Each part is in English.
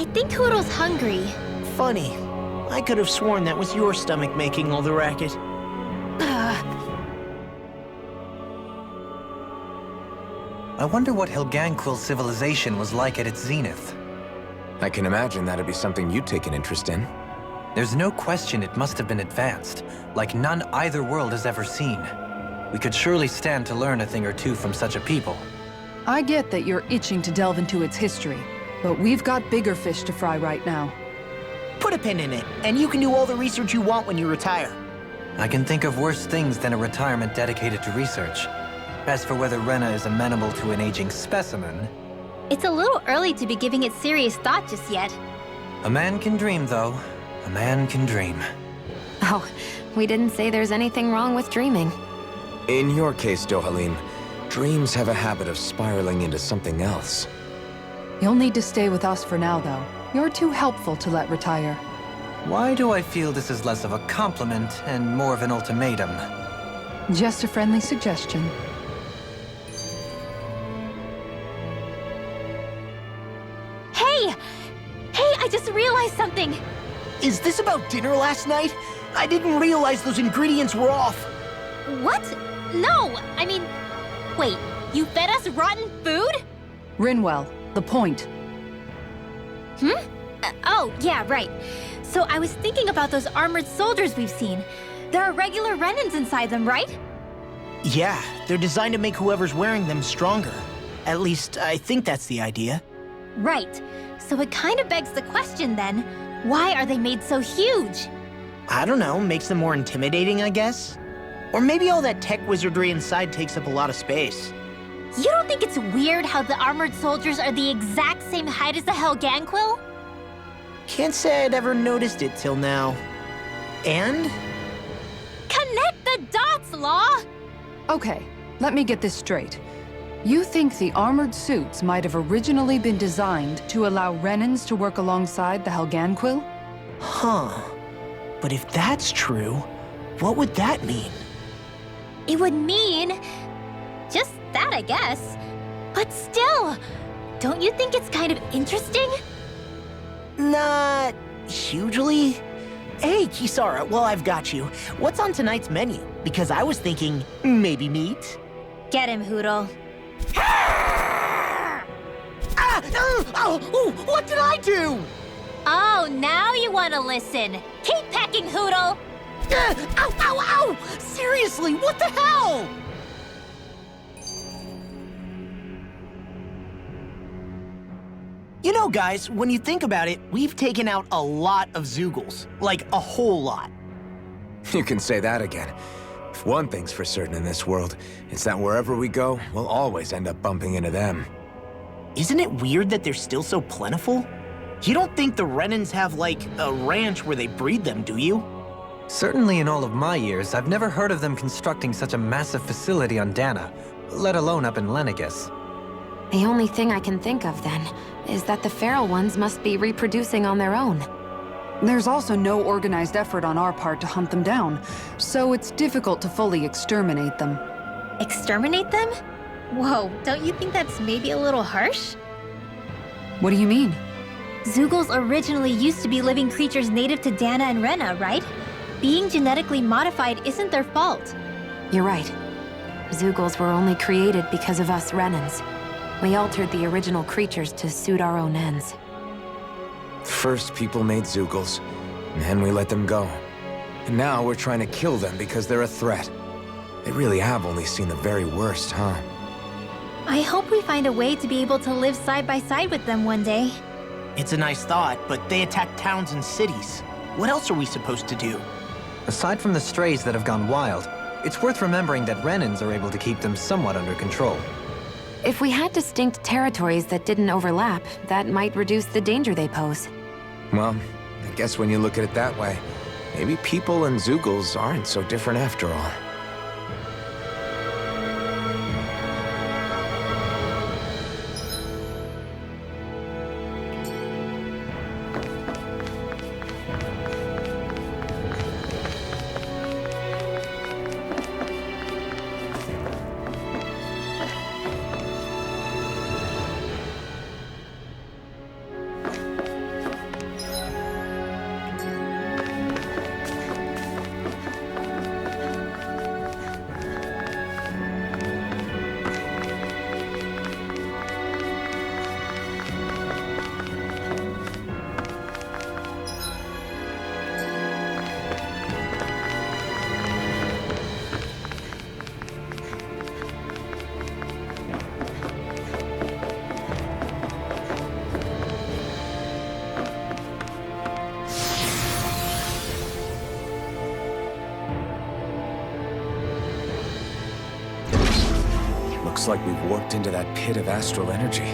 I think Hoodle's hungry. Funny. I could have sworn that was your stomach making all the racket. I wonder what Helganquil civilization was like at its zenith. I can imagine that'd be something you'd take an interest in. There's no question it must have been advanced, like none either world has ever seen. We could surely stand to learn a thing or two from such a people. I get that you're itching to delve into its history, but we've got bigger fish to fry right now. Put a pin in it, and you can do all the research you want when you retire. I can think of worse things than a retirement dedicated to research. As for whether Rena is amenable to an aging specimen... It's a little early to be giving it serious thought just yet. A man can dream, though. A man can dream. Oh, we didn't say there's anything wrong with dreaming. In your case, Dohalim, dreams have a habit of spiraling into something else. You'll need to stay with us for now, though. You're too helpful to let retire. Why do I feel this is less of a compliment and more of an ultimatum? Just a friendly suggestion. Hey! Hey, I just realized something! Is this about dinner last night? I didn't realize those ingredients were off. What? No! I mean, wait, you fed us rotten food? Rinwell, the point. Oh, yeah, right. So I was thinking about those armored soldiers we've seen. There are regular Renans inside them, right? Yeah, they're designed to make whoever's wearing them stronger. At least, I think that's the idea. Right. So it kind of begs the question then, why are they made so huge? I don't know, makes them more intimidating, I guess? Or maybe all that tech wizardry inside takes up a lot of space. You don't think it's weird how the armored soldiers are the exact same height as the Helganquil? Can't say I'd ever noticed it till now. And? Connect the dots, Law! Okay, let me get this straight. You think the armored suits might have originally been designed to allow Renans to work alongside the Helganquil? Huh. But if that's true, what would that mean? It would mean... just that, I guess. But still, don't you think it's kind of interesting? Not hugely. Hey, Kisara, well, I've got you. What's on tonight's menu? Because I was thinking, maybe meat? Get him, Hoodle. What did I do? Oh, now you want to listen. Keep pecking, Hoodle! Ow! Seriously, what the hell? You know, guys, when you think about it, we've taken out a lot of Zoogles. Like, a whole lot. You can say that again. If one thing's for certain in this world, it's that wherever we go, we'll always end up bumping into them. Isn't it weird that they're still so plentiful? You don't think the Renans have, like, a ranch where they breed them, do you? Certainly in all of my years, I've never heard of them constructing such a massive facility on Dana, let alone up in Lenegis. The only thing I can think of, then, is that the feral ones must be reproducing on their own. There's also no organized effort on our part to hunt them down, so it's difficult to fully exterminate them. Exterminate them? Whoa, don't you think that's maybe a little harsh? What do you mean? Zoogles originally used to be living creatures native to Dana and Rena, right? Being genetically modified isn't their fault. You're right. Zoogles were only created because of us Renans. We altered the original creatures to suit our own ends. First, people made Zoogles, and then we let them go. And now we're trying to kill them because they're a threat. They really have only seen the very worst, huh? I hope we find a way to be able to live side by side with them one day. It's a nice thought, but they attack towns and cities. What else are we supposed to do? Aside from the strays that have gone wild, it's worth remembering that Renans are able to keep them somewhat under control. If we had distinct territories that didn't overlap, that might reduce the danger they pose. Well, I guess when you look at it that way, maybe people and Zoogles aren't so different after all. Looks like we've warped into that pit of astral energy.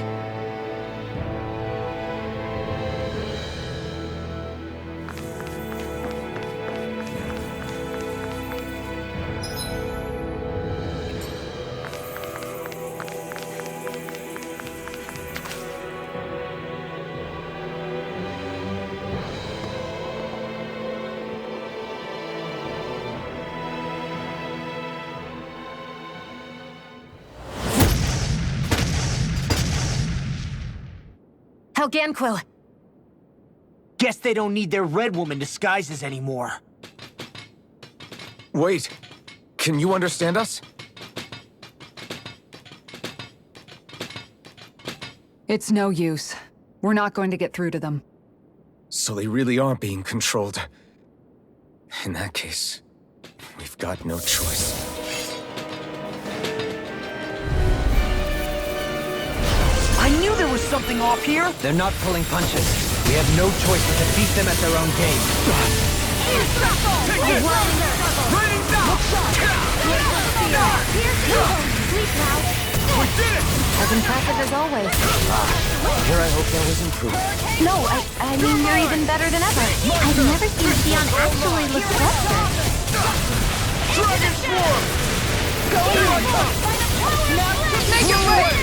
Helganquil! Guess they don't need their Red Woman disguises anymore. Wait, can you understand us? It's no use. We're not going to get through to them. So they really are being controlled. In that case, we've got no choice. I knew there was something off here! They're not pulling punches. We have no choice but to beat them at their own game. As impressive as always. Here I hope that was improved. No, I mean, you're even better than ever. I've never seen Xion actually look desperate. Dragon Swarm! Make it work!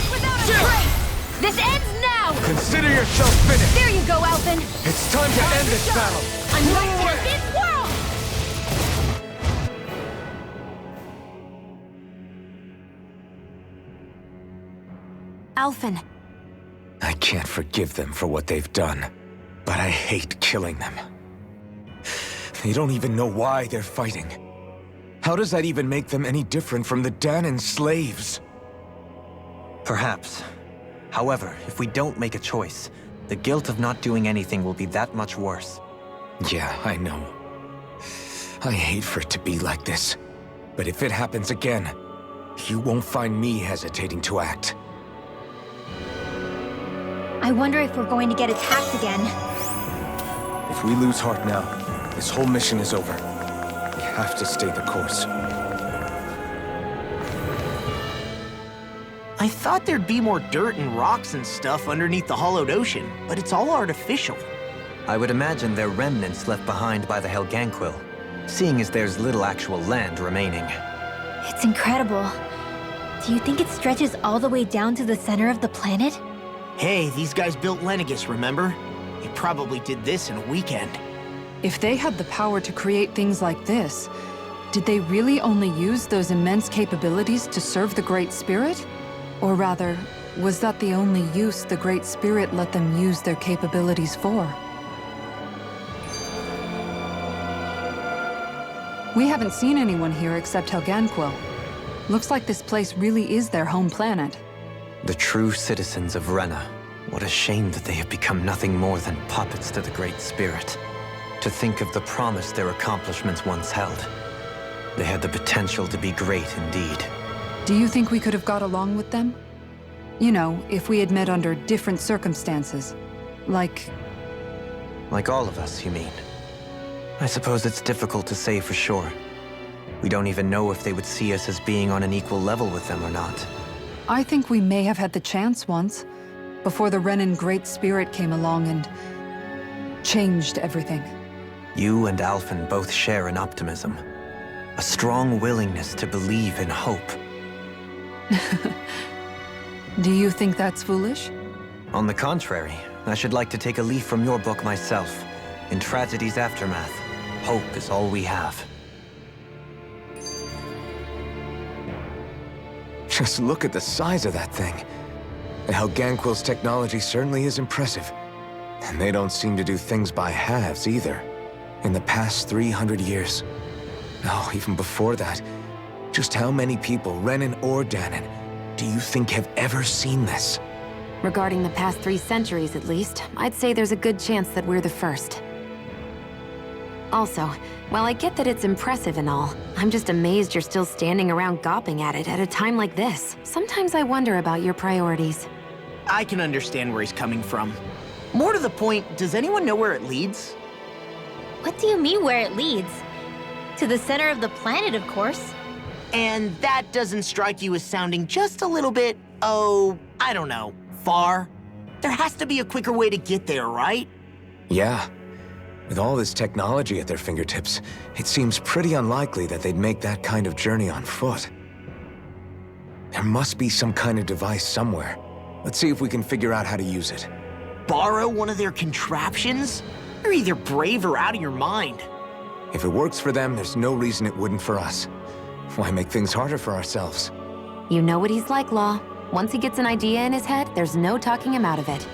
This ends now! Consider yourself finished! There you go, Alphen! It's time to end this battle! I'm right for this world! Alphen. I can't forgive them for what they've done, but I hate killing them. They don't even know why they're fighting. How does that even make them any different from the Danan slaves? Perhaps. However, if we don't make a choice, the guilt of not doing anything will be that much worse. Yeah, I know. I hate for it to be like this. But if it happens again, you won't find me hesitating to act. I wonder if we're going to get attacked again. If we lose heart now, this whole mission is over. We have to stay the course. I thought there'd be more dirt and rocks and stuff underneath the hollowed ocean, but it's all artificial. I would imagine they're remnants left behind by the Helganquil, seeing as there's little actual land remaining. It's incredible. Do you think it stretches all the way down to the center of the planet? Hey, these guys built Lenegis, remember? They probably did this in a weekend. If they had the power to create things like this, did they really only use those immense capabilities to serve the Great Spirit? Or rather, was that the only use the Great Spirit let them use their capabilities for? We haven't seen anyone here except Helganquil. Looks like this place really is their home planet. The true citizens of Renna. What a shame that they have become nothing more than puppets to the Great Spirit. To think of the promise their accomplishments once held. They had the potential to be great indeed. Do you think we could have got along with them? You know, if we had met under different circumstances. Like all of us, you mean? I suppose it's difficult to say for sure. We don't even know if they would see us as being on an equal level with them or not. I think we may have had the chance once, before the Renan Great Spirit came along and changed everything. You and Alphen both share an optimism. A strong willingness to believe in hope. Do you think that's foolish? On the contrary, I should like to take a leaf from your book myself. In tragedy's aftermath, hope is all we have. Just look at the size of that thing. The Helganquil's technology certainly is impressive. And they don't seem to do things by halves either. In the past 300 years. No, even before that. Just how many people, Renan or Danan, do you think have ever seen this? Regarding the past 3 centuries at least, I'd say there's a good chance that we're the first. Also, while I get that it's impressive and all, I'm just amazed you're still standing around gawping at it at a time like this. Sometimes I wonder about your priorities. I can understand where he's coming from. More to the point, does anyone know where it leads? What do you mean where it leads? To the center of the planet, of course. And that doesn't strike you as sounding just a little bit, oh, I don't know, far? There has to be a quicker way to get there, right? Yeah. With all this technology at their fingertips, it seems pretty unlikely that they'd make that kind of journey on foot. There must be some kind of device somewhere. Let's see if we can figure out how to use it. Borrow one of their contraptions? You're either brave or out of your mind. If it works for them, there's no reason it wouldn't for us. Why make things harder for ourselves? You know what he's like, Law. Once he gets an idea in his head, there's no talking him out of it.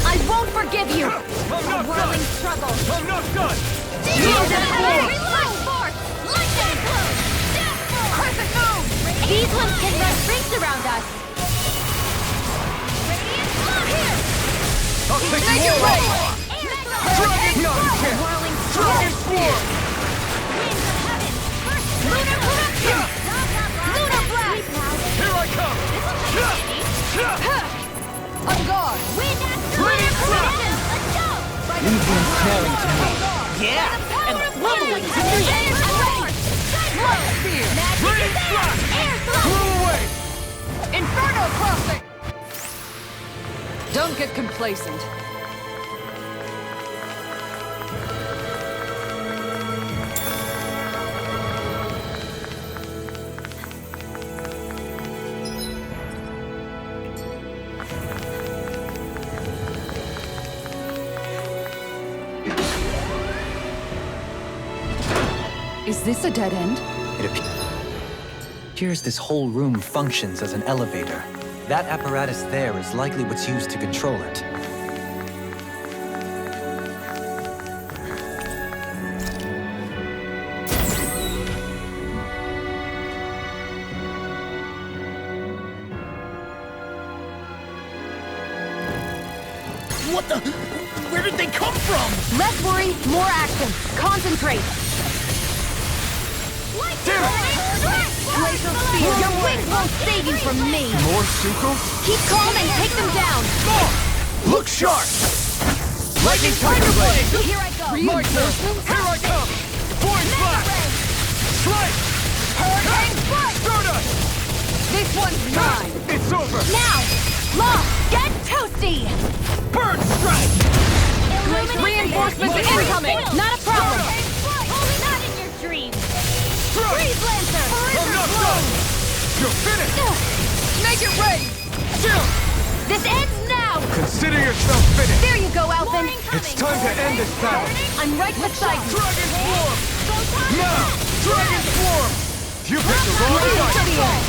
I won't forgive you! I'm not Whirling done! struggle! I'm not done! These ones can run rings around us! I'll take Make you it all rain! Dragon! No, you can't! Whirling Dragon struggle! Swarm! Lunar corruption! Lunar blast! Here I come! On guard! Wind lunar corruption! Let's go! Leave them smelling to me. Yeah, and leveling to me. Rain blast! Blew away! Inferno crossing! Don't get complacent. Is this a dead end? It appears this whole room functions as an elevator. That apparatus there is likely what's used to control it. What the? Where did they come from? Less worry, more action. Concentrate. Glacial spear. Your wings won't save you from me. More Suko? Keep calm and take them down. Look sharp! Lightning Tiger Blade! Here I go. Reinforcements? Here I come! Void Blast! Strike! Hurricane Strike. Stardust! This one's mine! It's over! Now, Law, get toasty. Bird Strike! Reinforcements incoming. Not a problem. Only not in your dreams. Freeze Lancer. I'm not done! You're finished! Make it rain! This ends now. Consider yourself finished! There you go, Alvin. It's time to end this battle! I'm right beside you. Dragon Swarm! Now! Dragon Swarm! You picked the wrong fight!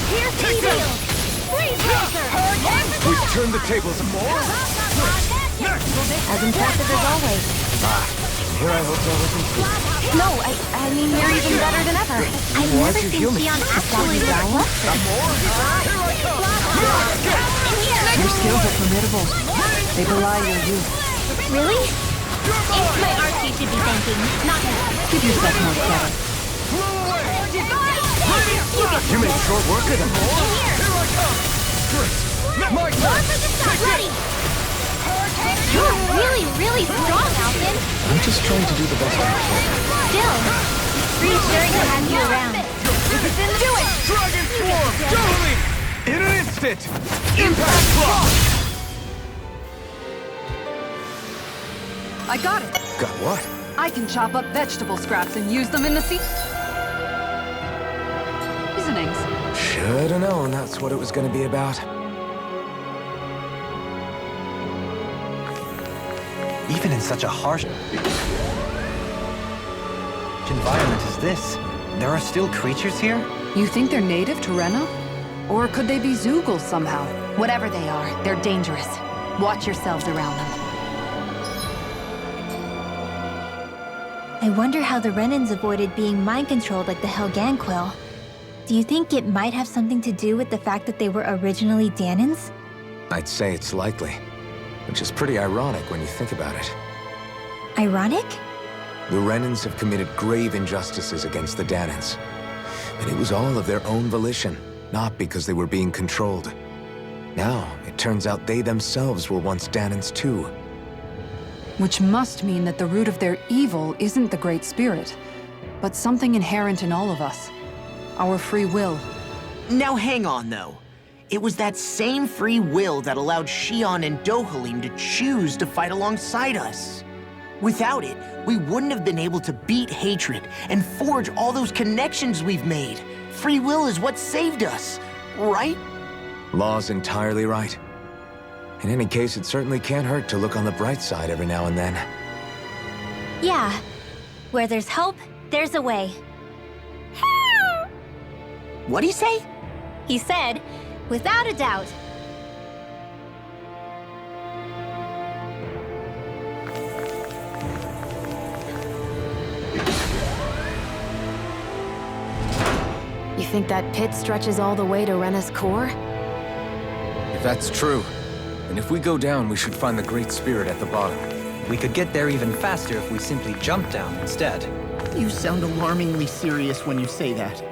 Here's the deal. Freeze Lancer. We've turned the tables more! Next! As impressive as always. Here I hope that wasn't true. No, I mean, you're even better than ever. I've Why'd never you seen heal me? Xion actually die. Your skills are formidable. They belie your youth. Really? It's my art you should be thanking, not me. Give yourself more credit. You made short work of them. Ready! You're really, really strong, Alvin. I'm just trying to do the best I can. Still, reassuring to have you around. Do it! Dragon Swarm! Totally! In an instant! Impact Block! I got it. Got what? I can chop up vegetable scraps and use them in the seasonings. Should've known that's what it was gonna be about. Even in such a harsh environment as this, there are still creatures here? You think they're native to Rena? Or could they be Zoogles somehow? Whatever they are, they're dangerous. Watch yourselves around them. I wonder how the Renans avoided being mind-controlled like the Helganquil. Do you think it might have something to do with the fact that they were originally Danans? I'd say it's likely. Which is pretty ironic when you think about it. Ironic? The Renans have committed grave injustices against the Danans. And it was all of their own volition, not because they were being controlled. Now, it turns out they themselves were once Danans too. Which must mean that the root of their evil isn't the Great Spirit, but something inherent in all of us. Our free will. Now hang on, though. It was that same free will that allowed Xion and Dohalim to choose to fight alongside us. Without it, we wouldn't have been able to beat hatred and forge all those connections we've made. Free will is what saved us, right? Law's entirely right. In any case, it certainly can't hurt to look on the bright side every now and then. Yeah. Where there's hope, there's a way. What'd he say? He said, without a doubt. You think that pit stretches all the way to Rena's core? If that's true, then if we go down, we should find the Great Spirit at the bottom. We could get there even faster if we simply jump down instead. You sound alarmingly serious when you say that.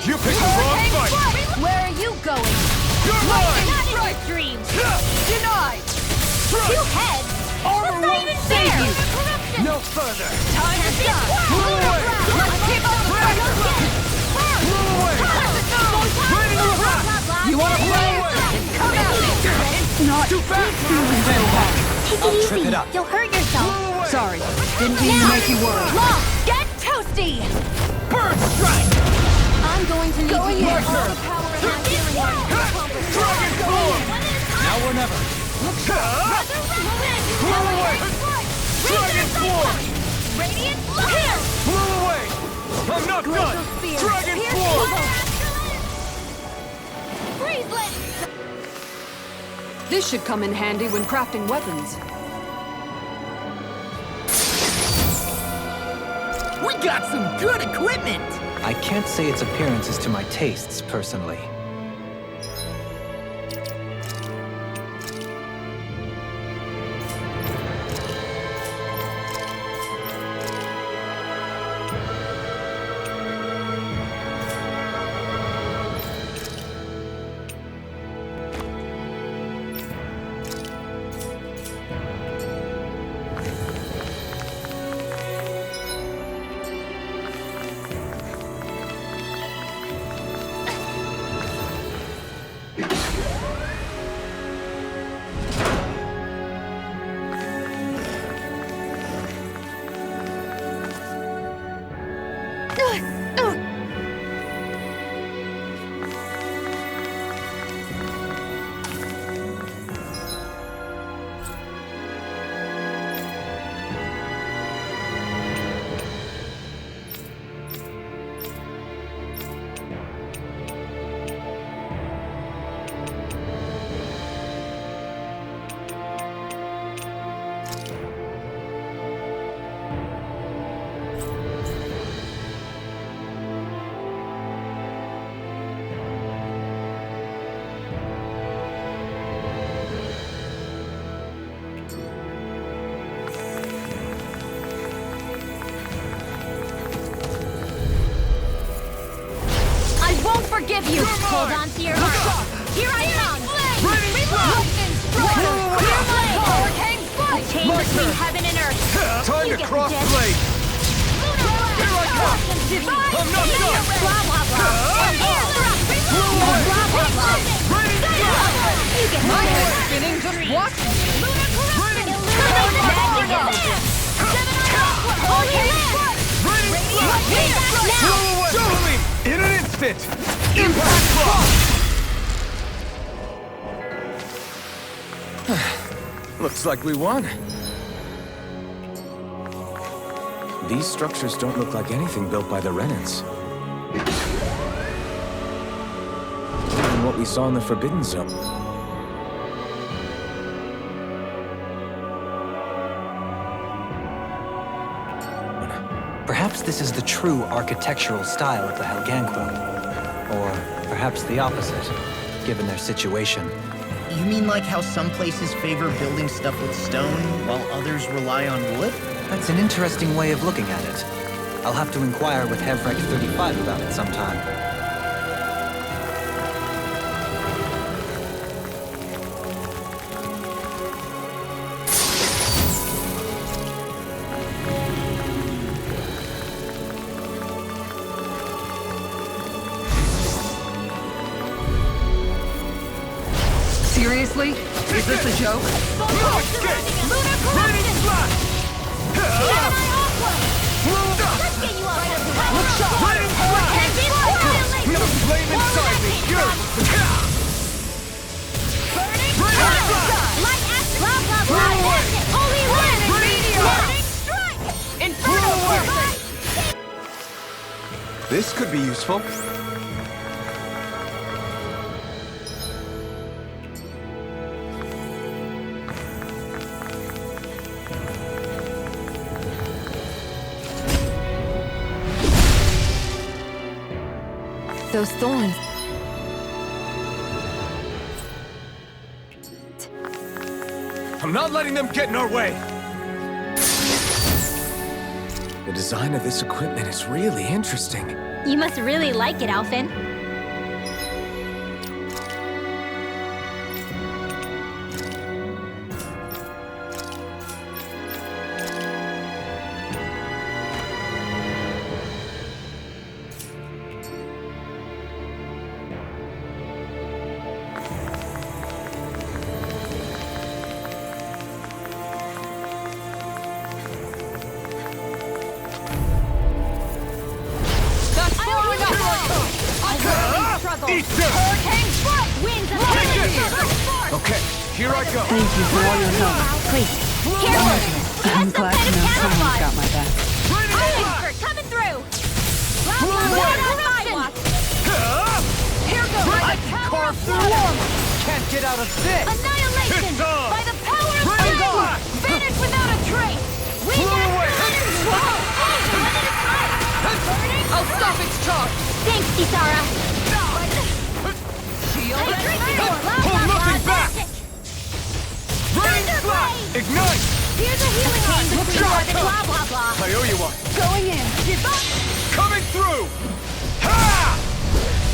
You picked the wrong fight! Where are you going? You're mine! Not in your dreams! Denied! Two heads? Armor That's not won't even save fair! you! Corruption! No further! Time is done! Move away! Let's keep up the fight! Move away! Ready to rock! You wanna play? Come out! Not too fast! Take I'll it trip easy. it up. You'll hurt yourself. Sorry, didn't mean to make you worry. Law, get toasty! Bird strike! I'm going to need to use all the power in my healing mind to accomplish this. Dragon form! Now or never. Move away! Dragon form! Radiant Pierce! Move away! I'm not done! Dragon form! Freeze-lit! This should come in handy when crafting weapons. We got some good equipment! I can't say its appearance is to my tastes, personally. Forgive you! Hold on to your heart! Here I come! Clear my hurricane strike! A chain between heaven and earth! Time to cross blade! Here I come! I'm not done! Blah blah blah! You get My head's spinning just watching you. Lunar corruption! Illuminate! it! Impact block! Looks like we won. These structures don't look like anything built by the Renans. Even what we saw in the Forbidden Zone. Perhaps this is the true architectural style of the Helganquil. Or perhaps the opposite, given their situation. You mean like how some places favor building stuff with stone, while others rely on wood? That's an interesting way of looking at it. I'll have to inquire with Hevrecht 35 about it sometime. Seriously? Is this a joke? No escape! Ready, flash! Ready, flash! No flame inside me! You're... This could be useful. Those thorns. I'm not letting them get in our way! The design of this equipment is really interesting. You must really like it, Alphen. Eat this! Okay, here I go! Thank you for all your help. Please. I'm glad to know someone's got my back. Coming through! Here goes! I can carve through armor! Can't get out of this! Annihilation! It's on! By the power of Bring flame! back! Vanish without a trace! Blew away! I'll stop its charge! Thanks, Isara! Hold nothing back! Rain flash! Ignite! Here's a healing arm between Blah, and blah blah blah! I owe you one! Going in. Give up! Coming through! Ha!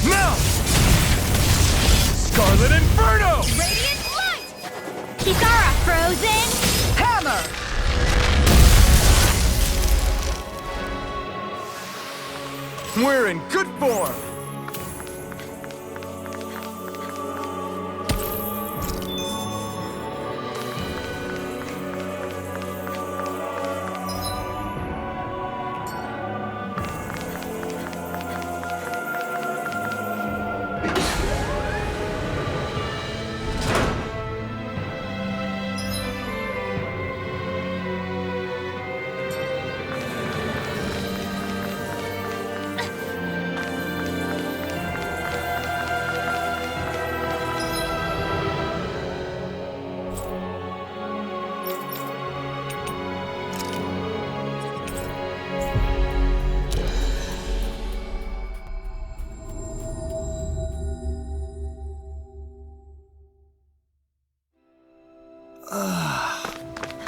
Now! Scarlet Inferno! Radiant light! Isara, frozen! Hammer! We're in good form!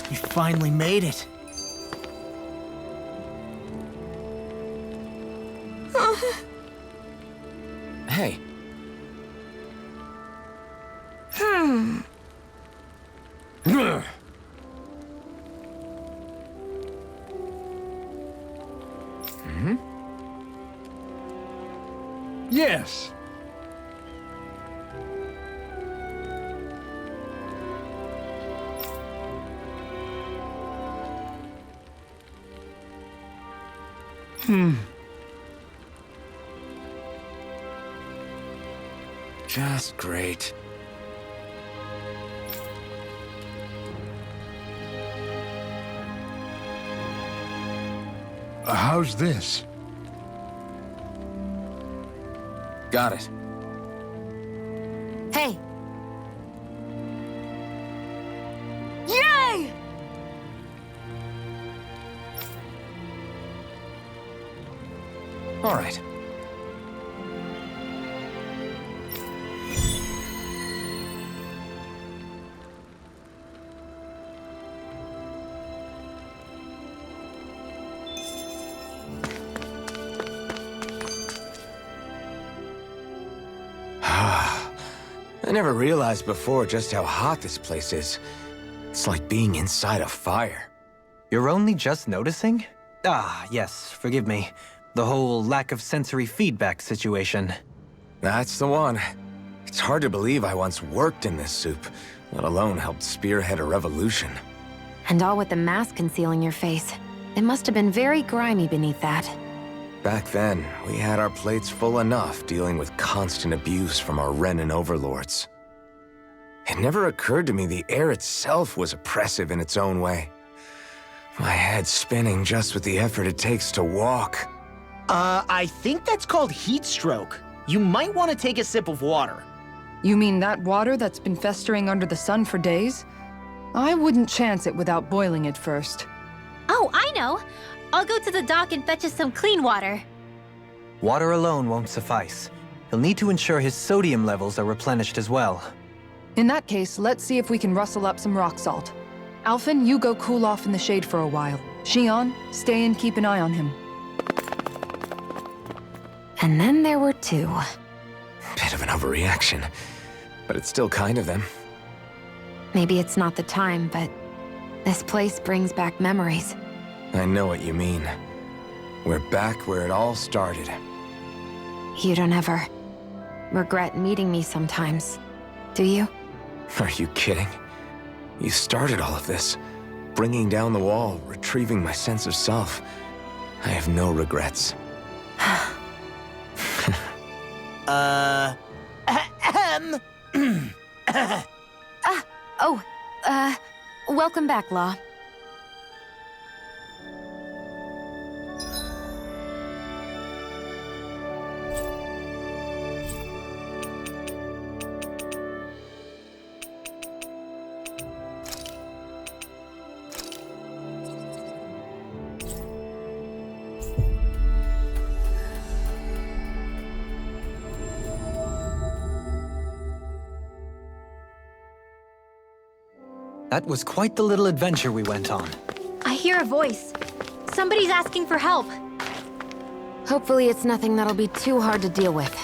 We finally made it. Hey. Yes! Just great. How's this? Got it. Hey! Yay! All right. I never realized before just how hot this place is. It's like being inside a fire. You're only just noticing? Ah, yes, forgive me. The whole lack of sensory feedback situation. That's the one. It's hard to believe I once worked in this soup, let alone helped spearhead a revolution. And all with the mask concealing your face. It must have been very grimy beneath that. Back then, we had our plates full enough dealing with constant abuse from our Renan overlords. It never occurred to me the air itself was oppressive in its own way. My head spinning just with the effort it takes to walk. I think that's called heat stroke. You might want to take a sip of water. You mean that water that's been festering under the sun for days? I wouldn't chance it without boiling it first. Oh, I know! I'll go to the dock and fetch us some clean water. Water alone won't suffice. He'll need to ensure his sodium levels are replenished as well. In that case, let's see if we can rustle up some rock salt. Alphen, you go cool off in the shade for a while. Xion, stay and keep an eye on him. And then there were two. Bit of an overreaction, but it's still kind of them. Maybe it's not the time, but this place brings back memories. I know what you mean. We're back where it all started. You don't ever regret meeting me sometimes, do you? Are you kidding? You started all of this. Bringing down the wall, retrieving my sense of self. I have no regrets. Welcome back, Law. That was quite the little adventure we went on. I hear a voice. Somebody's asking for help. Hopefully it's nothing that'll be too hard to deal with.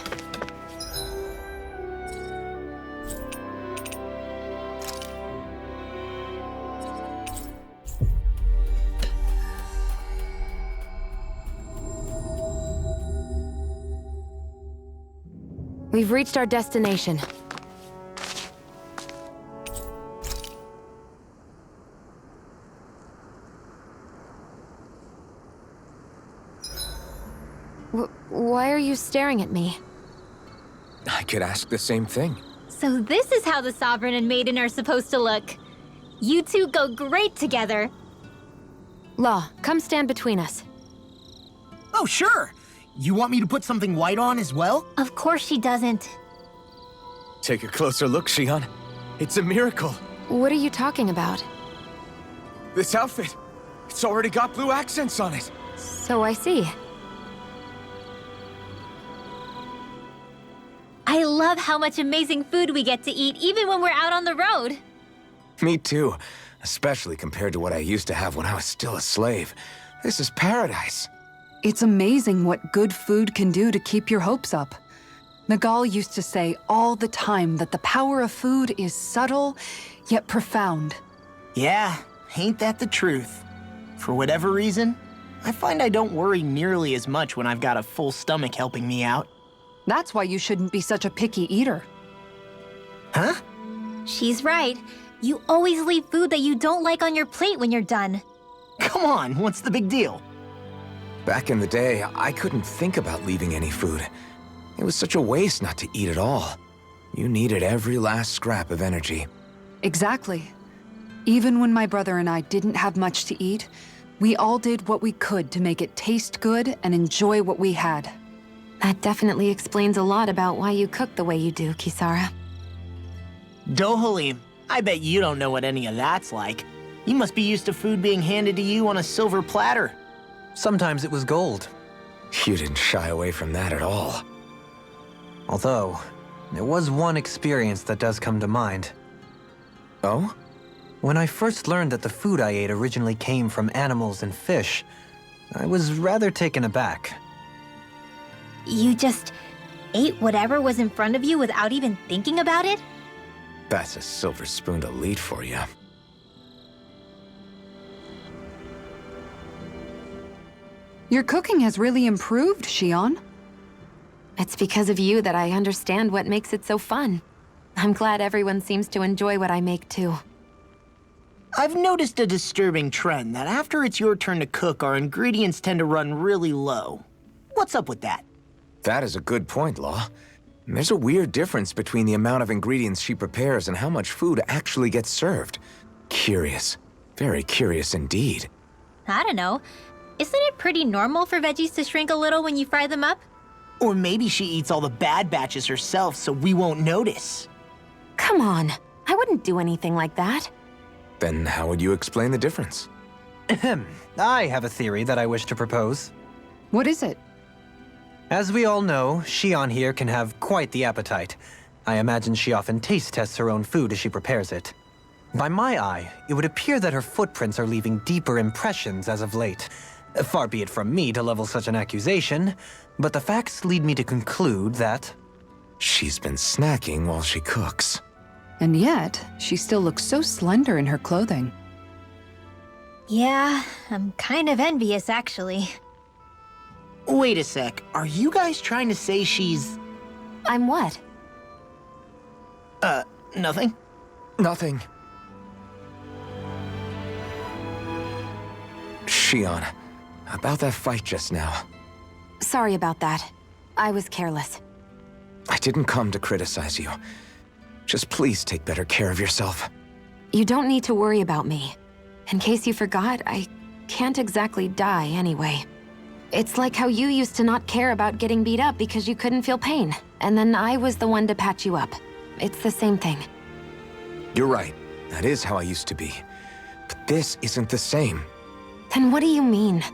We've reached our destination. Why are you staring at me? I could ask the same thing. So this is how the Sovereign and Maiden are supposed to look. You two go great together. Law, come stand between us. Oh, sure. You want me to put something white on as well? Of course she doesn't. Take a closer look, Xion. It's a miracle. What are you talking about? This outfit, it's already got blue accents on it. So I see. I love how much amazing food we get to eat even when we're out on the road. Me too, especially compared to what I used to have when I was still a slave. This is paradise. It's amazing what good food can do to keep your hopes up. Nagal used to say all the time that the power of food is subtle, yet profound. Yeah, ain't that the truth? For whatever reason, I find I don't worry nearly as much when I've got a full stomach helping me out. That's why you shouldn't be such a picky eater. Huh? She's right. You always leave food that you don't like on your plate when you're done. Come on, what's the big deal? Back in the day, I couldn't think about leaving any food. It was such a waste not to eat at all. You needed every last scrap of energy. Exactly. Even when my brother and I didn't have much to eat, we all did what we could to make it taste good and enjoy what we had. That definitely explains a lot about why you cook the way you do, Kisara. Dohalim, I bet you don't know what any of that's like. You must be used to food being handed to you on a silver platter. Sometimes it was gold. You didn't shy away from that at all. Although, there was one experience that does come to mind. Oh? When I first learned that the food I ate originally came from animals and fish, I was rather taken aback. You just ate whatever was in front of you without even thinking about it? That's a silver spoon to lead for you. Your cooking has really improved, Shion. It's because of you that I understand what makes it so fun. I'm glad everyone seems to enjoy what I make too. I've noticed a disturbing trend that after it's your turn to cook, our ingredients tend to run really low. What's up with that? That is a good point, Law. There's a weird difference between the amount of ingredients she prepares and how much food actually gets served. Curious. Very curious indeed. I don't know. Isn't it pretty normal for veggies to shrink a little when you fry them up? Or maybe she eats all the bad batches herself so we won't notice. Come on, I wouldn't do anything like that. Then how would you explain the difference? Ahem. I have a theory that I wish to propose. What is it? As we all know, Shion here can have quite the appetite. I imagine she often taste tests her own food as she prepares it. By my eye, it would appear that her footprints are leaving deeper impressions as of late. Far be it from me to level such an accusation, but the facts lead me to conclude that... She's been snacking while she cooks. And yet, she still looks so slender in her clothing. Yeah, I'm kind of envious, actually. Wait a sec, are you guys trying to say she's... I'm what? Nothing? Nothing. Shion, about that fight just now. Sorry about that. I was careless. I didn't come to criticize you. Just please take better care of yourself. You don't need to worry about me. In case you forgot, I can't exactly die anyway. It's like how you used to not care about getting beat up because you couldn't feel pain, and then I was the one to patch you up. It's the same thing. You're right. That is how I used to be. But this isn't the same. Then what do you mean?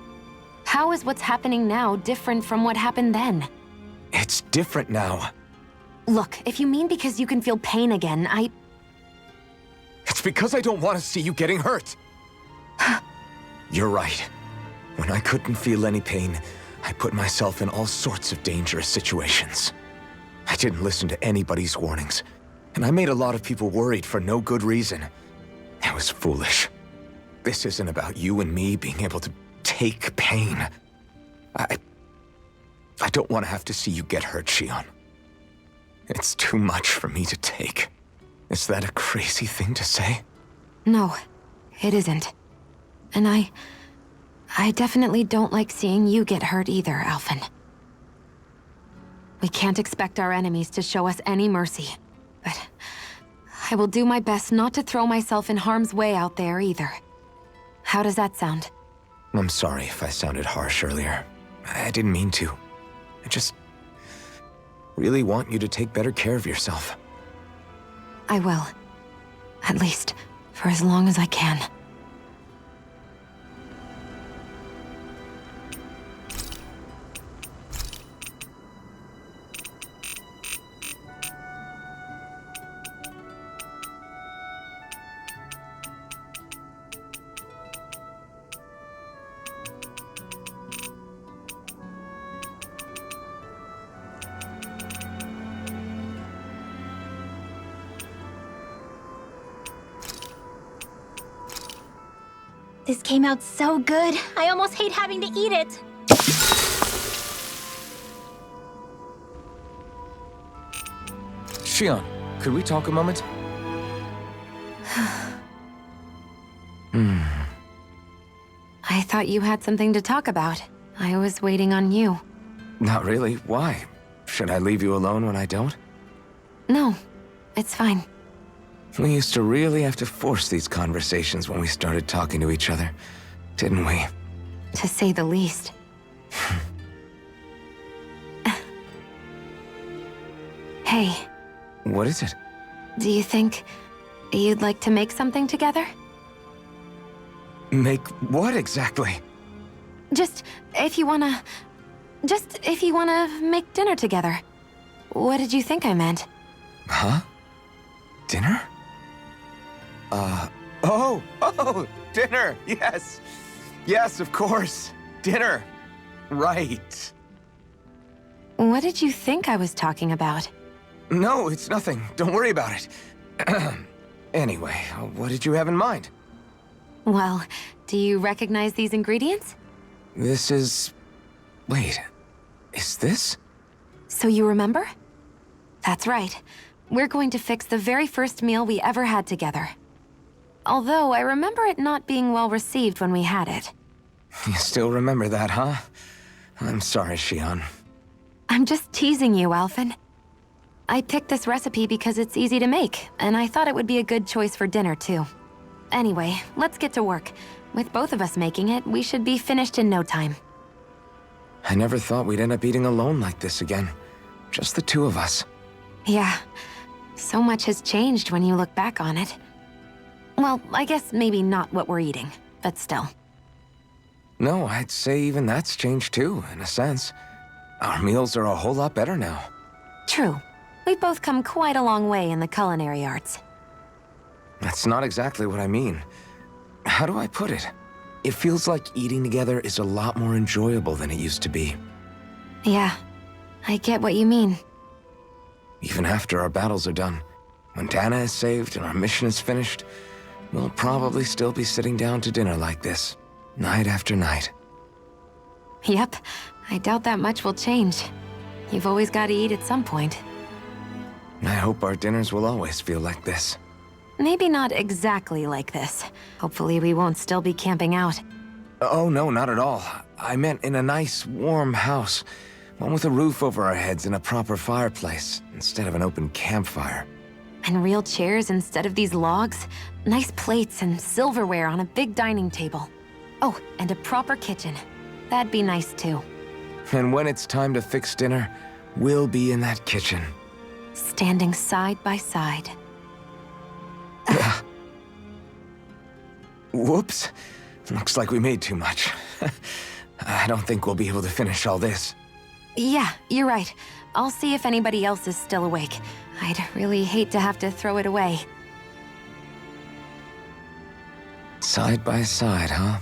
How is what's happening now different from what happened then? It's different now. Look, if you mean because you can feel pain again, It's because I don't want to see you getting hurt. You're right. When I couldn't feel any pain, I put myself in all sorts of dangerous situations. I didn't listen to anybody's warnings, and I made a lot of people worried for no good reason. I was foolish. This isn't about you and me being able to take pain. I don't want to have to see you get hurt, Shion. It's too much for me to take. Is that a crazy thing to say? No, it isn't. And I definitely don't like seeing you get hurt either, Alphen. We can't expect our enemies to show us any mercy, but I will do my best not to throw myself in harm's way out there either. How does that sound? I'm sorry if I sounded harsh earlier. I didn't mean to. I just really want you to take better care of yourself. I will. At least, for as long as I can. This came out so good, I almost hate having to eat it. Shion, could we talk a moment? I thought you had something to talk about. I was waiting on you. Not really. Why? Should I leave you alone when I don't? No, it's fine. We used to really have to force these conversations when we started talking to each other, didn't we? To say the least. Hey, What is it? do you think you'd like to make something together? Make what exactly? Just if you wanna make dinner together. What did you think I meant? Huh? Dinner? Oh, dinner, yes. Yes, of course. Dinner. Right. What did you think I was talking about? No, it's nothing. Don't worry about it. Anyway, what did you have in mind? Well, do you recognize these ingredients? This is... Wait, is this? So you remember? That's right. We're going to fix the very first meal we ever had together. Although I remember it not being well received when we had it. You still remember that, huh? I'm sorry, Xion. I'm just teasing you, Alphen. I picked this recipe because it's easy to make, and I thought it would be a good choice for dinner, too. Anyway, let's get to work. With both of us making it, we should be finished in no time. I never thought we'd end up eating alone like this again. Just the two of us. Yeah, so much has changed when you look back on it. Well, I guess maybe not what we're eating, but still. No, I'd say even that's changed too, in a sense. Our meals are a whole lot better now. True. We've both come quite a long way in the culinary arts. That's not exactly what I mean. How do I put it? It feels like eating together is a lot more enjoyable than it used to be. Yeah, I get what you mean. Even after our battles are done, when Dana is saved and our mission is finished, we'll probably still be sitting down to dinner like this, night after night. Yep, I doubt that much will change. You've always got to eat at some point. I hope our dinners will always feel like this. Maybe not exactly like this. Hopefully we won't still be camping out. Oh, no, not at all. I meant in a nice, warm house. One with a roof over our heads and a proper fireplace, instead of an open campfire. And real chairs instead of these logs. Nice plates and silverware on a big dining table. Oh, and a proper kitchen. That'd be nice too. And when it's time to fix dinner, we'll be in that kitchen. Standing side by side. Whoops. Looks like we made too much. I don't think we'll be able to finish all this. Yeah, you're right. I'll see if anybody else is still awake. I'd really hate to have to throw it away. Side by side, huh?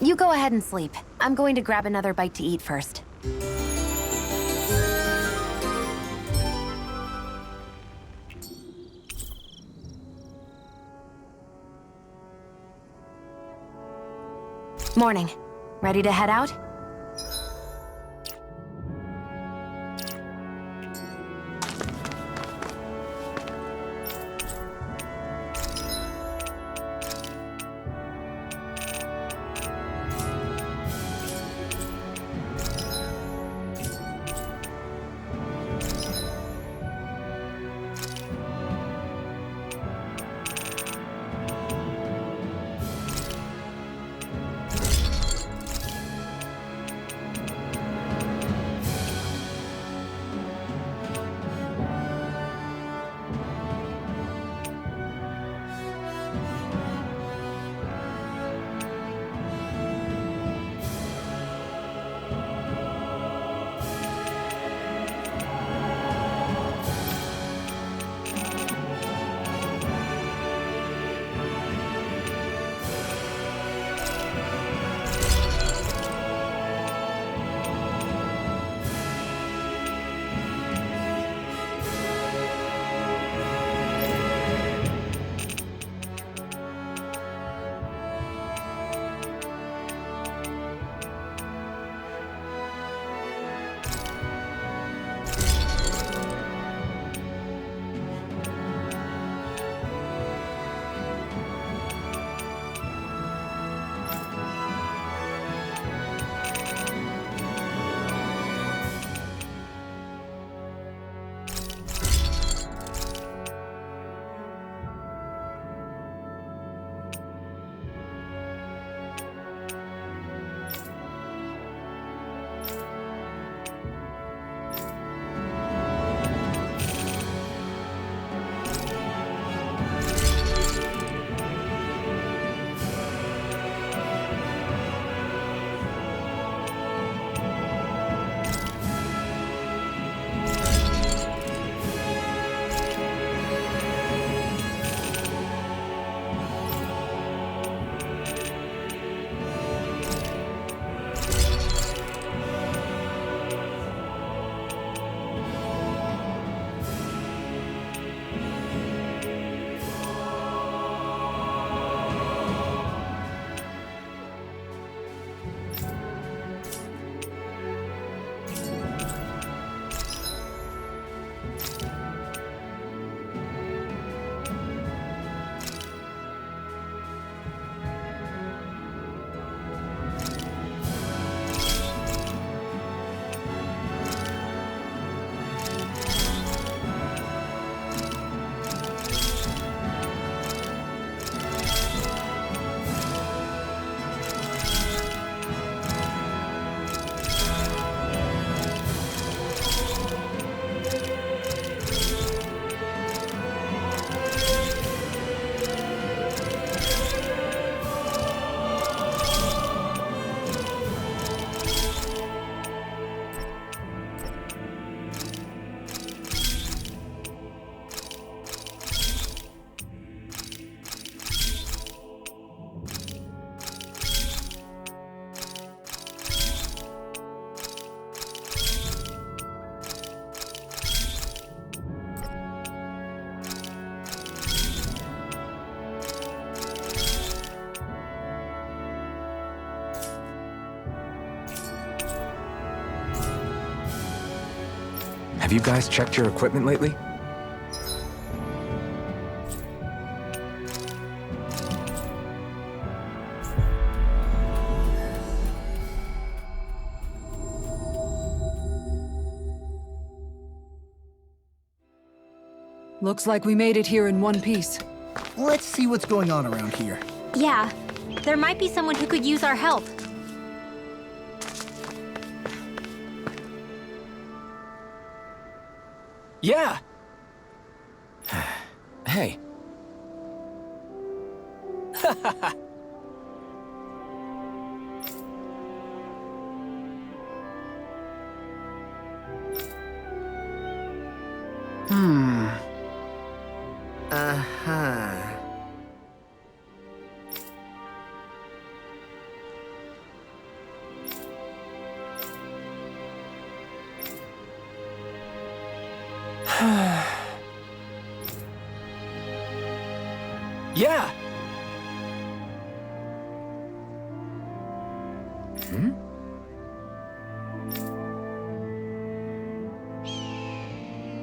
You go ahead and sleep. I'm going to grab another bite to eat first. Morning. Ready to head out? Have you guys checked your equipment lately? Looks like we made it here in one piece. Let's see what's going on around here. Yeah, there might be someone who could use our help. Yeah! Hey. Uh-huh. Yeah!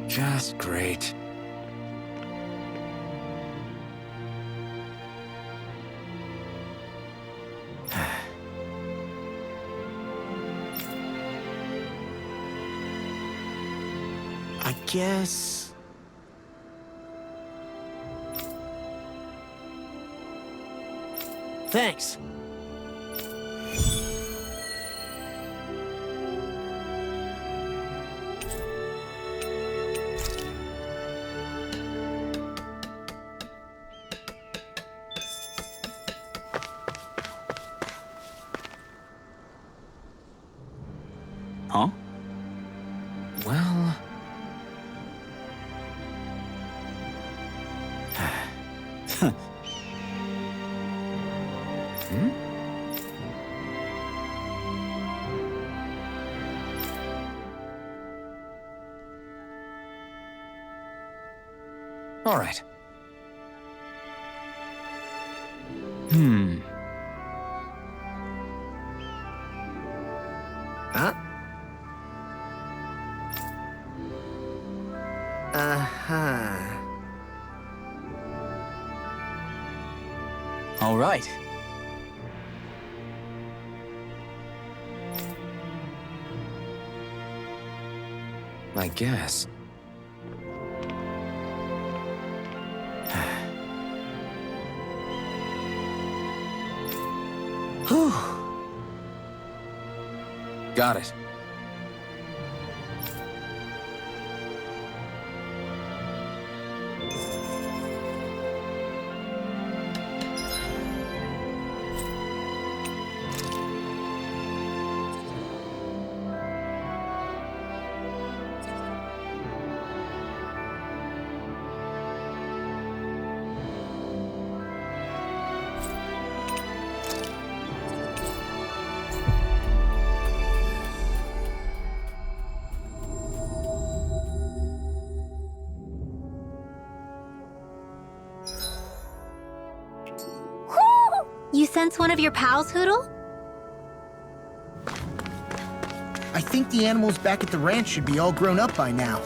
Just great. I guess... Thanks. Huh? Well... All right. Huh? Uh-huh. All right. I guess. Whew. Got it. You sense one of your pals, Hoodle? I think the animals back at the ranch should be all grown up by now.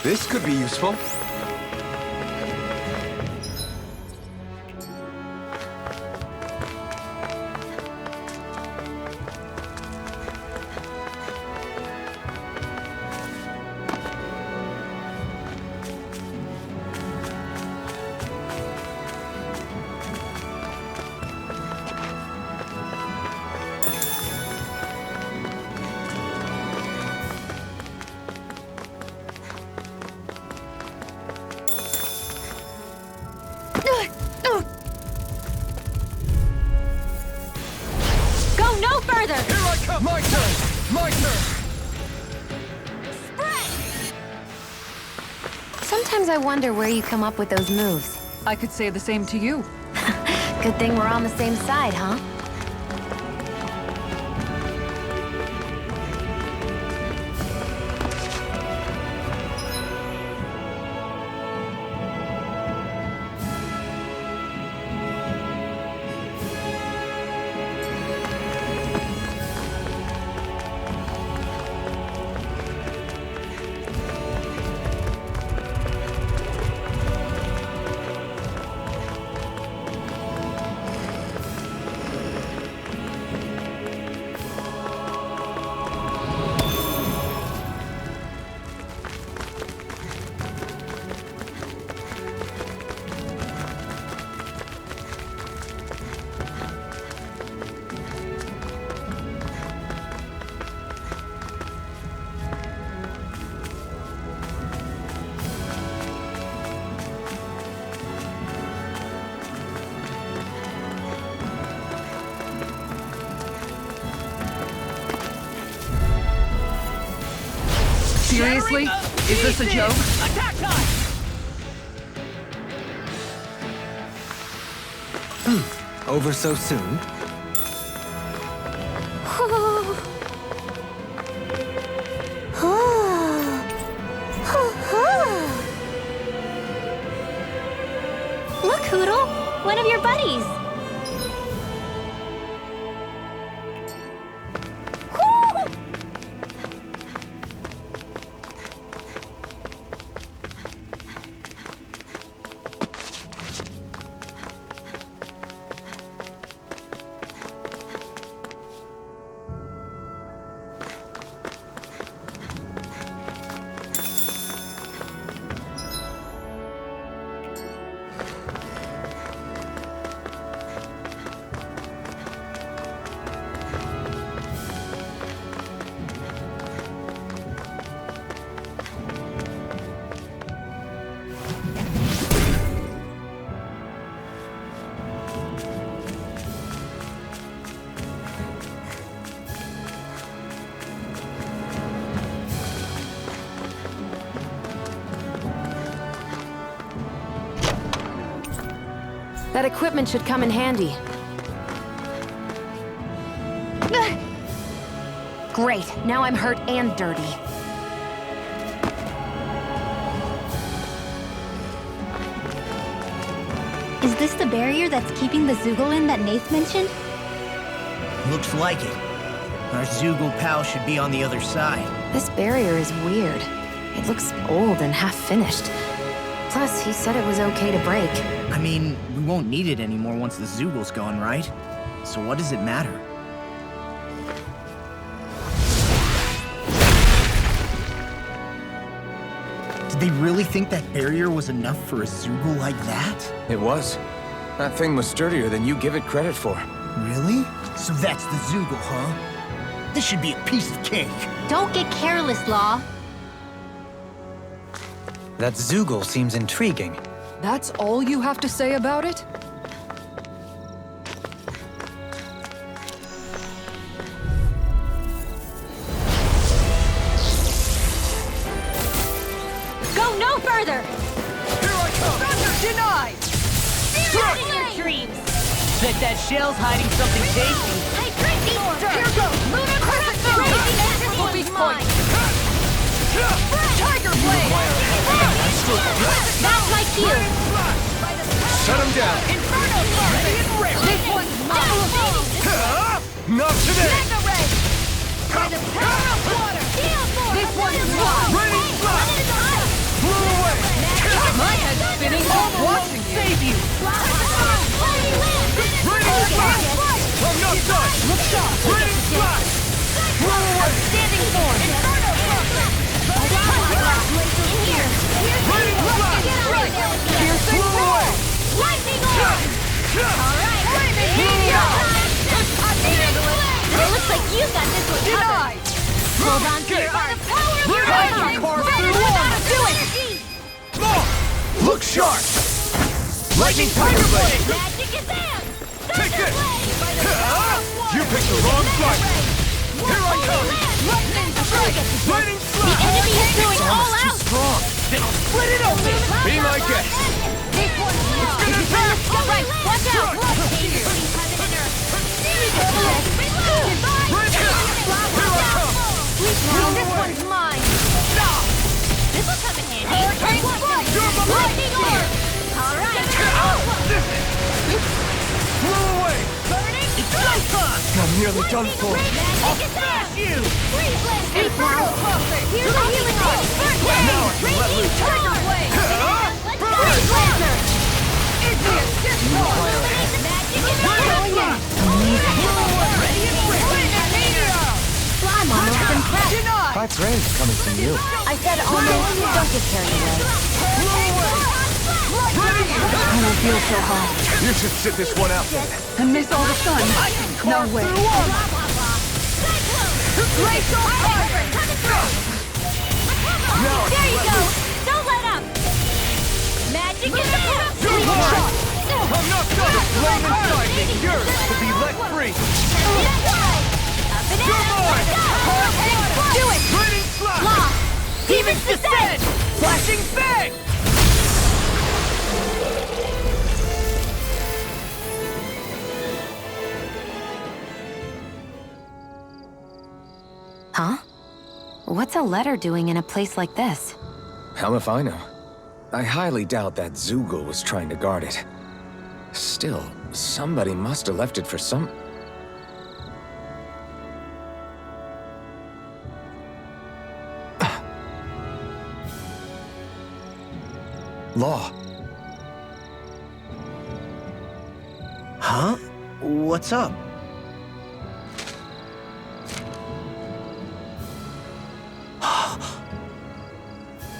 This could be useful. My turn! My turn! Sometimes I wonder where you come up with those moves. I could say the same to you. Good thing we're on the same side, huh? Seriously? Is this a joke? Attack time! Over so soon? Look, Hoodle! One of your buddies! That equipment should come in handy. Great, now I'm hurt and dirty. Is this the barrier that's keeping the Zoogle in that Nath mentioned? Looks like it. Our Zoogle pal should be on the other side. This barrier is weird. It looks old and half-finished. Plus, he said it was okay to break. I mean, we won't need it anymore once the Zoogle's gone, right? So what does it matter? Did they really think that barrier was enough for a Zoogle like that? It was. That thing was sturdier than you give it credit for. Really? So that's the Zoogle, huh? This should be a piece of cake. Don't get careless, Law. That Zoogle seems intriguing. That's all you have to say about it? Go no further! Here I come! Denied! Not in your dreams! Bet that shell's hiding something tasty. Here goes! Lunar Crescent Everyone's mine! Tiger Blade! That's my cue! Shut him down! Inferno Blade! This one's mine! Not today! Mega Ray! By the power of water! This one's mine! Raining Blast! Blew away! My head's spinning while watching you! Save you! Raining Blast! I'm not done! Look sharp! Raining Blast! Blew away! Standing form! Inferno In here! Raining Blast! Piercing away! Lightning orb! Alright! Flaming meteor! It looks like you got this one covered! Hold on to your arms! You're Time! Do it! Look sharp! Lightning Tiger Blade! Magic is in! Take this! You picked the wrong fight! Here Lightning strike! Lightning The slap! enemy is going all Too out! strong. Then I'll split it open! Be my guest. This one's now! gonna attack! Right, watch out! This one's mine! This'll come in handy! Lightning orb! Alright! Blow away! Burning It's showtime! I'm nearly done for. I'll smash you! Freeze blast! Infernal buffet! Here's the healing orb! Burn Now I can let Raging loose. Tiger Blade! Let's go! Freeze laser! It's the assist bar! Magic and Lightning slap! Ready and free! I'm almost impressed! Denied! High praise coming from you. I said almost. Don't get carried away. I don't feel so hot. You should sit this one out then. And miss all the sun. No way. Glacial Fire! Coming through! There you go! Don't let up! Magic and I'm not done! The flame inside me is yours to be let free! Up and out! Do it! Lightning slap! Law! Demons descend! Flashing bang! Huh? What's a letter doing in a place like this? Hell if I know. I highly doubt that Zoogle was trying to guard it. Still, somebody must have left it for some... Law. Huh? What's up?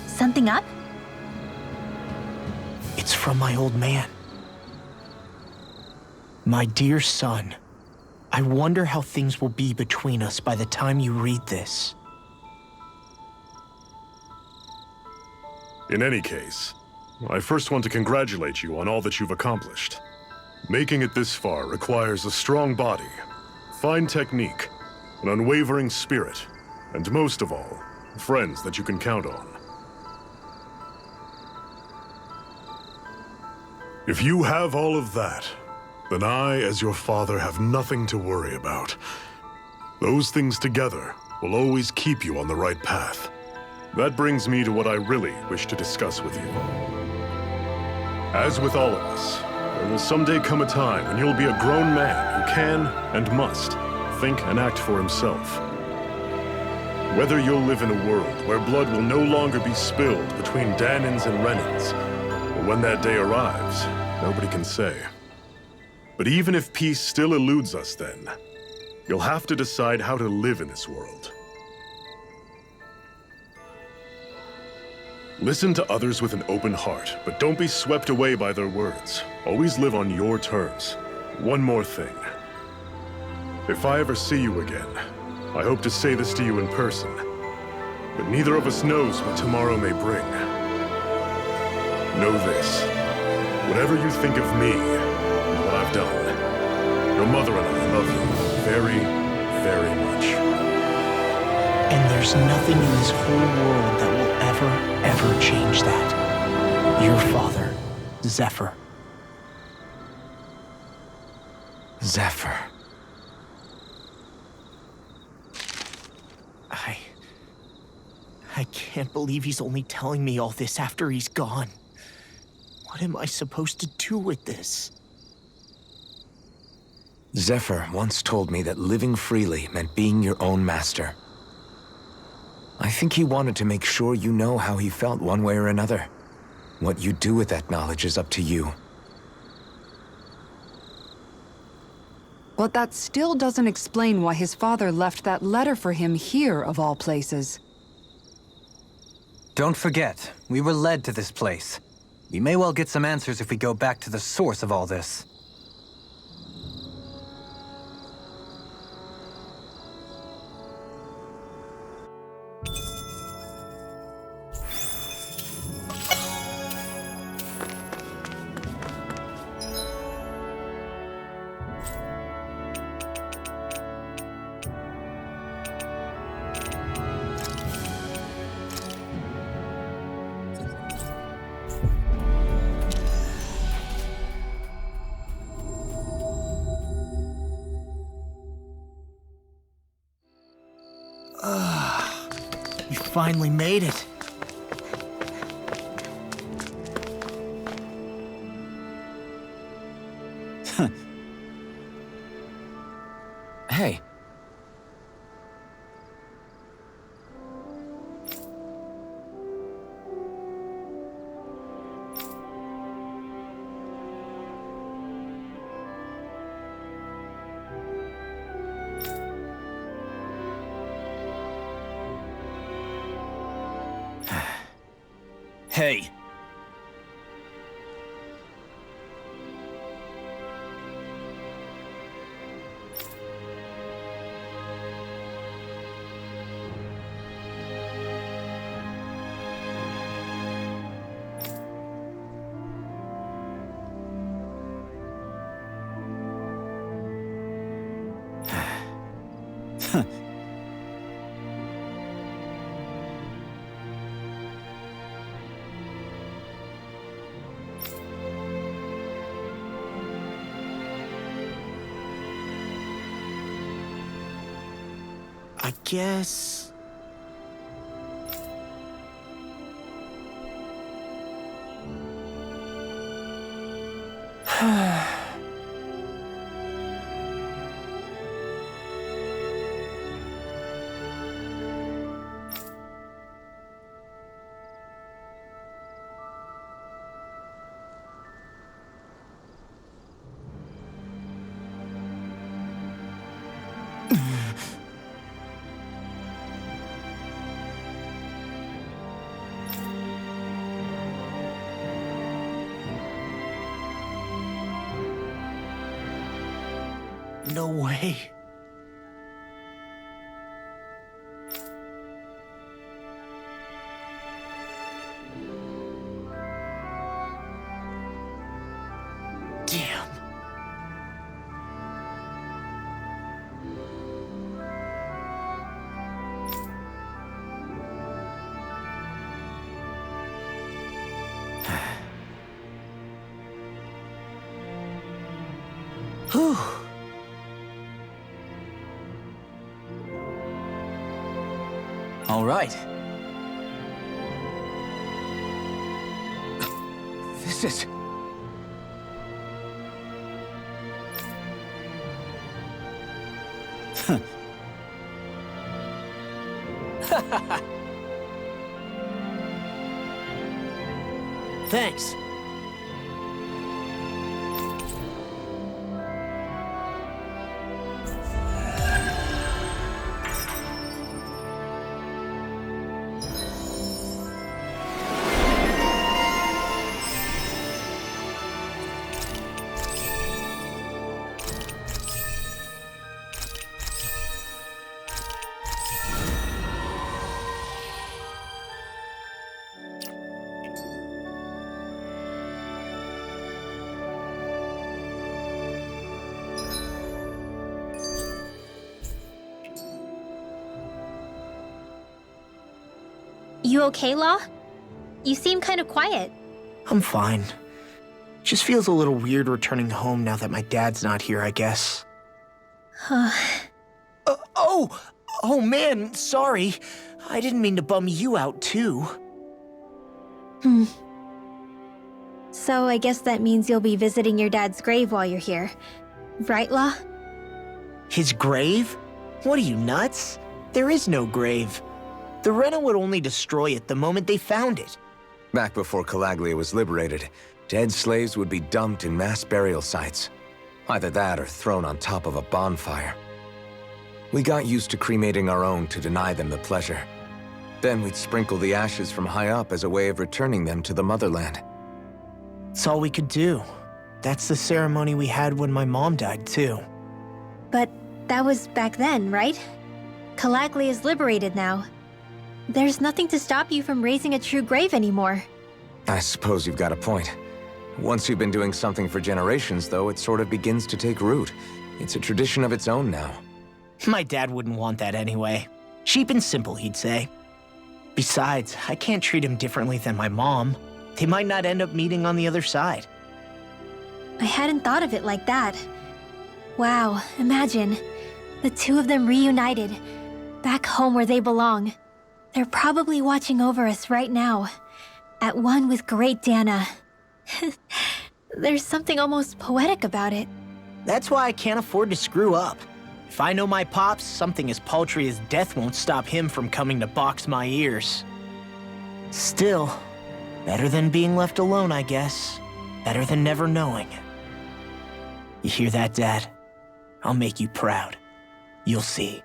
Something up? It's from my old man. My dear son, I wonder how things will be between us by the time you read this. In any case, I first want to congratulate you on all that you've accomplished. Making it this far requires a strong body, fine technique, an unwavering spirit, and most of all, friends that you can count on. If you have all of that, then I, as your father, have nothing to worry about. Those things together will always keep you on the right path. That brings me to what I really wish to discuss with you. As with all of us, there will someday come a time when you'll be a grown man who can and must think and act for himself. Whether you'll live in a world where blood will no longer be spilled between Danins and Renins, or when that day arrives, nobody can say. But even if peace still eludes us then, you'll have to decide how to live in this world. Listen to others with an open heart, but don't be swept away by their words. Always live on your terms. One more thing. If I ever see you again, I hope to say this to you in person, but neither of us knows what tomorrow may bring. Know this. Whatever you think of me, and what I've done, your mother and I love you very, very much. And there's nothing in this whole world that will ever change that. Your father, Zephyr. Zephyr. I can't believe he's only telling me all this after he's gone. What am I supposed to do with this? Zephyr once told me that living freely meant being your own master. I think he wanted to make sure you know how he felt one way or another. What you do with that knowledge is up to you. But that still doesn't explain why his father left that letter for him here, of all places. Don't forget, we were led to this place. We may well get some answers if we go back to the source of all this. We finally made it. Hey. Hey. I guess... No way. Damn. Whew. All right. This is... Thanks. You okay, Law? You seem kind of quiet. I'm fine. Just feels a little weird returning home now that my dad's not here, I guess. Oh man, sorry. I didn't mean to bum you out too. So I guess that means you'll be visiting your dad's grave while you're here. Right, Law? His grave? What are you, nuts? There is no grave. The Rena would only destroy it the moment they found it. Back before Calaglia was liberated, dead slaves would be dumped in mass burial sites. Either that or thrown on top of a bonfire. We got used to cremating our own to deny them the pleasure. Then we'd sprinkle the ashes from high up as a way of returning them to the motherland. It's all we could do. That's the ceremony we had when my mom died, too. But that was back then, right? Calaglia is liberated now. There's nothing to stop you from raising a true grave anymore. I suppose you've got a point. Once you've been doing something for generations, though, it sort of begins to take root. It's a tradition of its own now. My dad wouldn't want that anyway. Cheap and simple, he'd say. Besides, I can't treat him differently than my mom. They might not end up meeting on the other side. I hadn't thought of it like that. Wow, imagine. The two of them reunited. back home where they belong. They're probably watching over us right now, at one with Great Dana. There's something almost poetic about it. That's why I can't afford to screw up. If I know my pops, something as paltry as death won't stop him from coming to box my ears. Still, better than being left alone, I guess. Better than never knowing. You hear that, Dad? I'll make you proud. You'll see.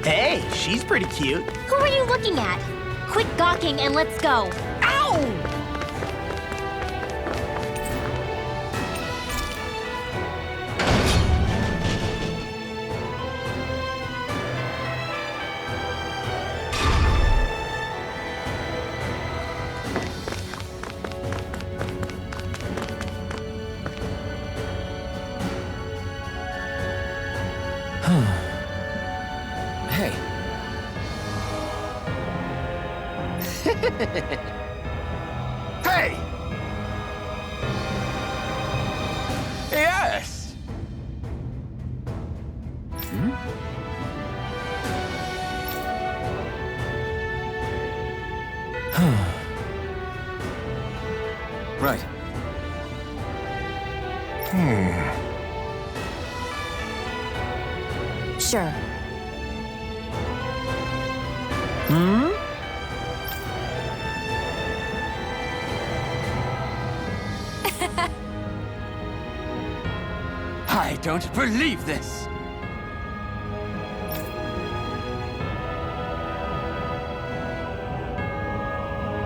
Hey, she's pretty cute. Who are you looking at? Quit gawking and let's go. Ow! Hey. Hey! Yes! Right. Sure. I don't believe this!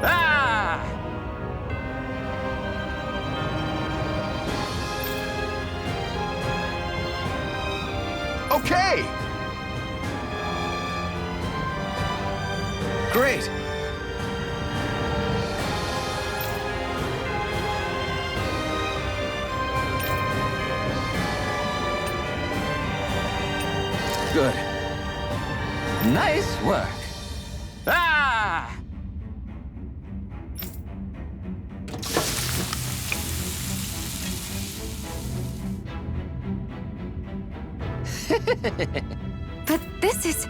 Ah! Okay! Great! Good. Nice work. Ah! But this is...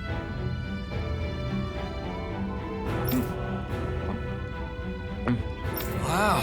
Wow.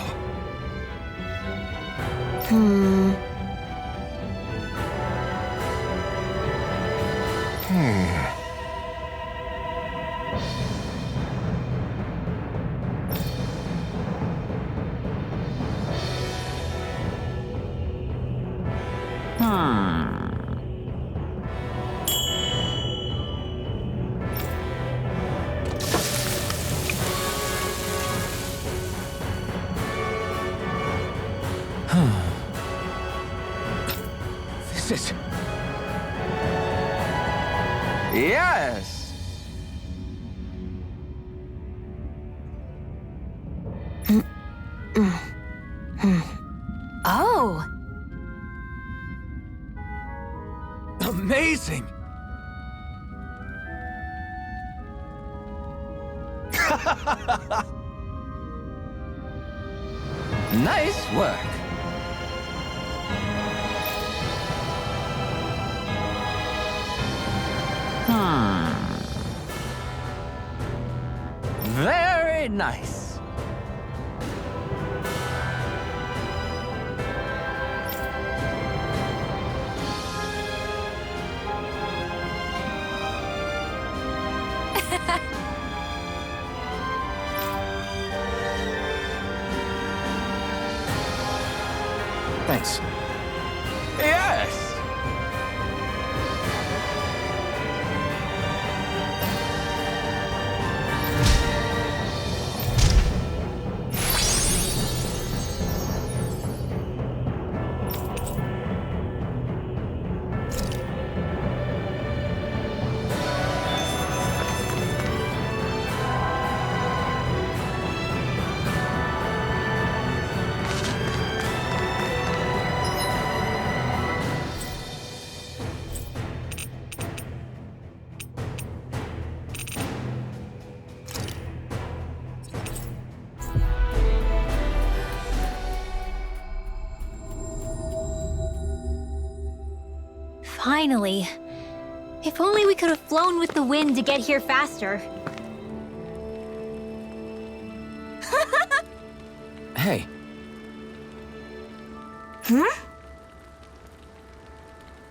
This is... Yes! Oh! amazing! Nice work. Very nice. Thanks. Yes. Finally. If only we could have flown with the wind to get here faster. Hey.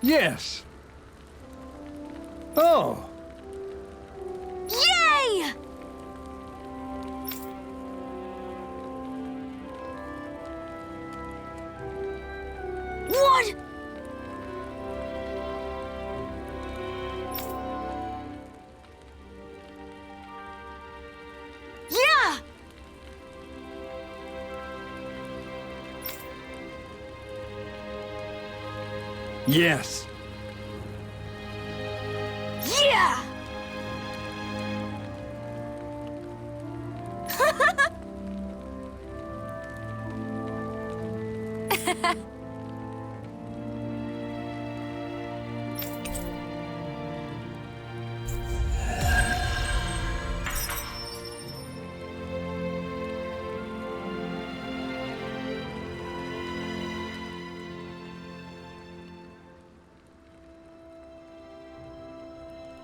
Yes. Oh. Yay! What? Yeah! Yes. Yeah!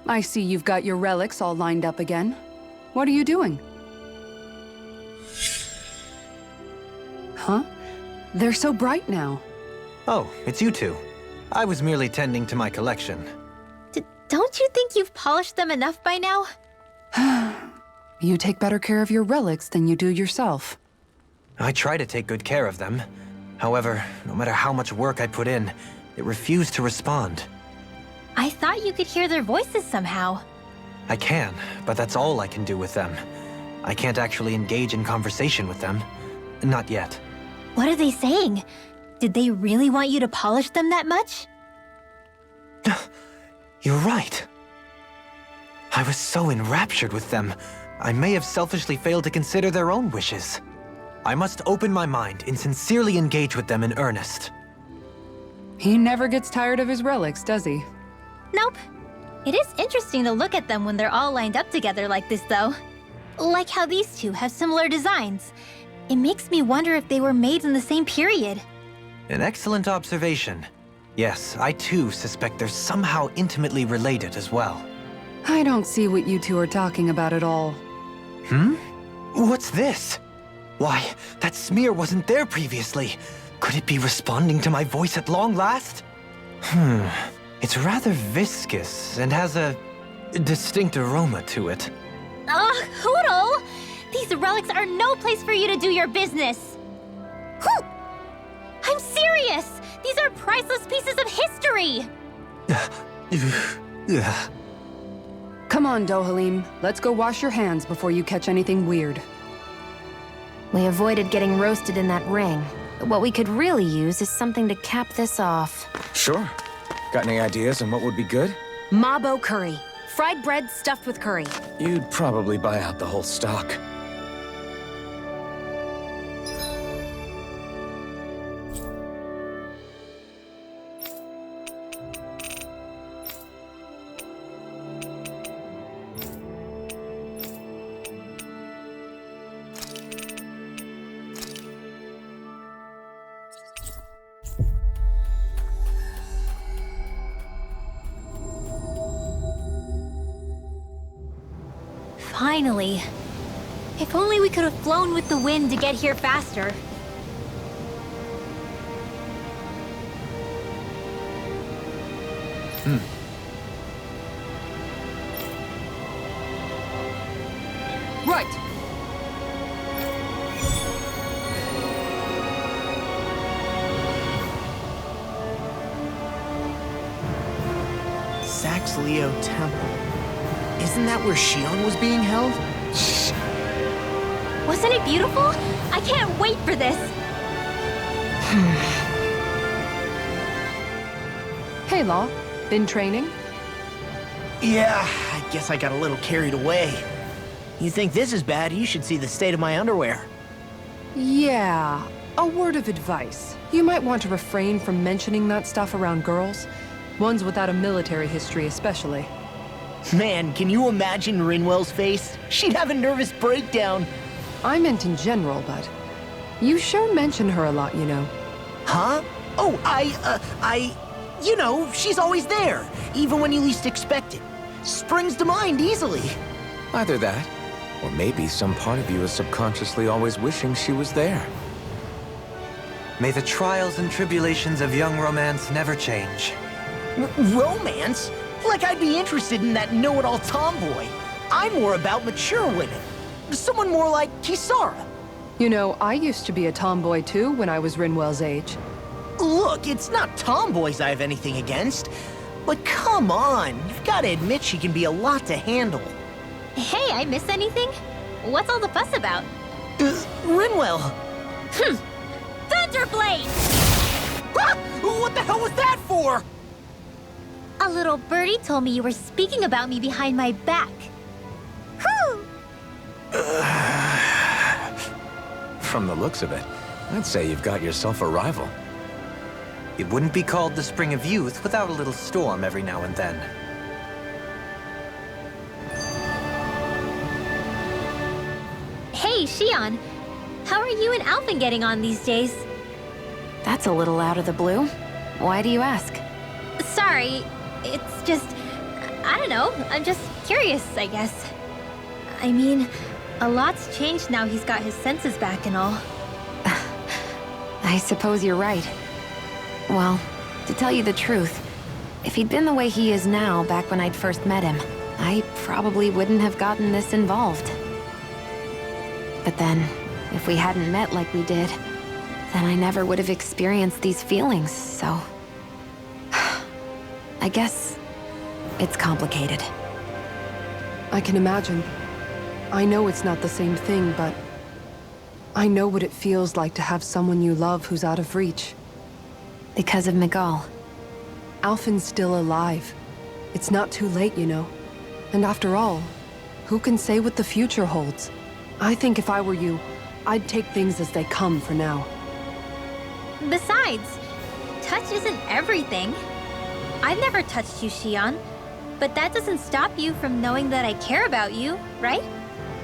I see you've got your relics all lined up again. What are you doing? Huh? They're so bright now. Oh, it's you two. I was merely tending to my collection. Don't you think you've polished them enough by now? You take better care of your relics than you do yourself. I try to take good care of them. However, no matter how much work I put in, it refused to respond. I thought you could hear their voices somehow. I can, but that's all I can do with them. I can't actually engage in conversation with them. Not yet. What are they saying? Did they really want you to polish them that much? You're right. I was so enraptured with them, I may have selfishly failed to consider their own wishes. I must open my mind and sincerely engage with them in earnest. He never gets tired of his relics, does he? Nope. It is interesting to look at them when they're all lined up together like this, though. Like how these two have similar designs. It makes me wonder if they were made in the same period. An excellent observation. Yes, I too suspect they're somehow intimately related as well. I don't see what you two are talking about at all. What's this? Why, that smear wasn't there previously. Could it be responding to my voice at long last? It's rather viscous and has a distinct aroma to it. Ugh, Hoodle! These relics are no place for you to do your business! Whew! I'm serious! These are priceless pieces of history! Come on, Dohalim. Let's go wash your hands before you catch anything weird. We avoided getting roasted in that ring. But what we could really use is something to cap this off. Sure. Got any ideas on what would be good? Mabo curry. Fried bread stuffed with curry. You'd probably buy out the whole stock. Finally. If only we could have flown with the wind to get here faster. Right! Saxleo Temple. Isn't that where Shion was being held? Wasn't it beautiful? I can't wait for this! Hey, Law. Been training? Yeah, I guess I got a little carried away. You think this is bad, you should see the state of my underwear. Yeah. A word of advice. You might want to refrain from mentioning that stuff around girls. Ones without a military history especially. Man, can you imagine Rinwell's face? She'd have a nervous breakdown. I meant in general, but you sure mention her a lot, you know. Huh? Oh, You know, she's always there, even when you least expect it. Springs to mind easily. Either that, or maybe some part of you is subconsciously always wishing she was there. May the trials and tribulations of young romance never change. Romance? Like I'd be interested in that know-it-all tomboy. I'm more about mature women. Someone more like Kisara. You know, I used to be a tomboy too when I was Rinwell's age. Look, it's not tomboys I have anything against. But come on, you've got to admit she can be a lot to handle. Hey, I miss anything? What's all the fuss about? Rinwell. Thunderblade! Ah! What the hell was that for? A little birdie told me you were speaking about me behind my back. Whew! From the looks of it, I'd say you've got yourself a rival. It wouldn't be called the Spring of Youth without a little storm every now and then. Hey, Shion. How are you and Alphen getting on these days? That's a little out of the blue. Why do you ask? Sorry, it's just... I don't know, I'm just curious, I guess. I mean, a lot's changed now he's got his senses back and all. I suppose you're right. Well, to tell you the truth, if he'd been the way he is now back when I'd first met him, I probably wouldn't have gotten this involved. But then, if we hadn't met like we did, then I never would have experienced these feelings, so... I guess it's complicated. I can imagine. I know it's not the same thing, but I know what it feels like to have someone you love who's out of reach. Because of Miguel. Alphen's still alive. It's not too late, you know. And after all, who can say what the future holds? I think if I were you, I'd take things as they come for now. Besides, touch isn't everything. I've never touched you, Shion, but that doesn't stop you from knowing that I care about you, right?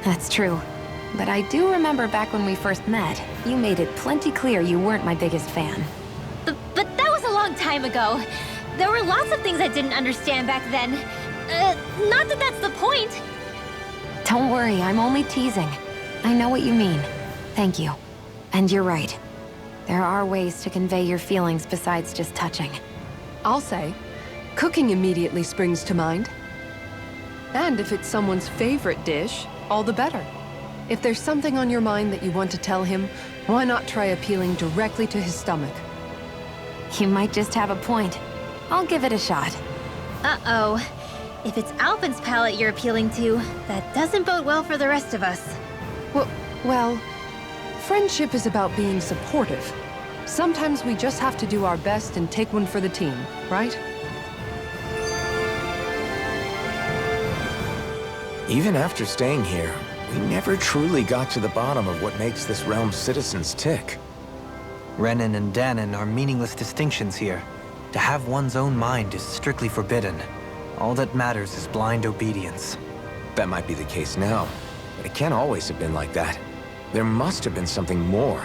That's true. But I do remember back when we first met, you made it plenty clear you weren't my biggest fan. But that was a long time ago. There were lots of things I didn't understand back then. Not that that's the point. Don't worry, I'm only teasing. I know what you mean. Thank you. And you're right. There are ways to convey your feelings besides just touching. I'll say, cooking immediately springs to mind. And if it's someone's favorite dish, all the better. If there's something on your mind that you want to tell him, why not try appealing directly to his stomach? You might just have a point. I'll give it a shot. Uh-oh. If it's Alphen's palate you're appealing to, that doesn't bode well for the rest of us. Well, friendship is about being supportive. Sometimes we just have to do our best and take one for the team, right? Even after staying here, we never truly got to the bottom of what makes this realm's citizens tick. Renan and Danon are meaningless distinctions here. To have one's own mind is strictly forbidden. All that matters is blind obedience. That might be the case now, but it can't always have been like that. There must have been something more.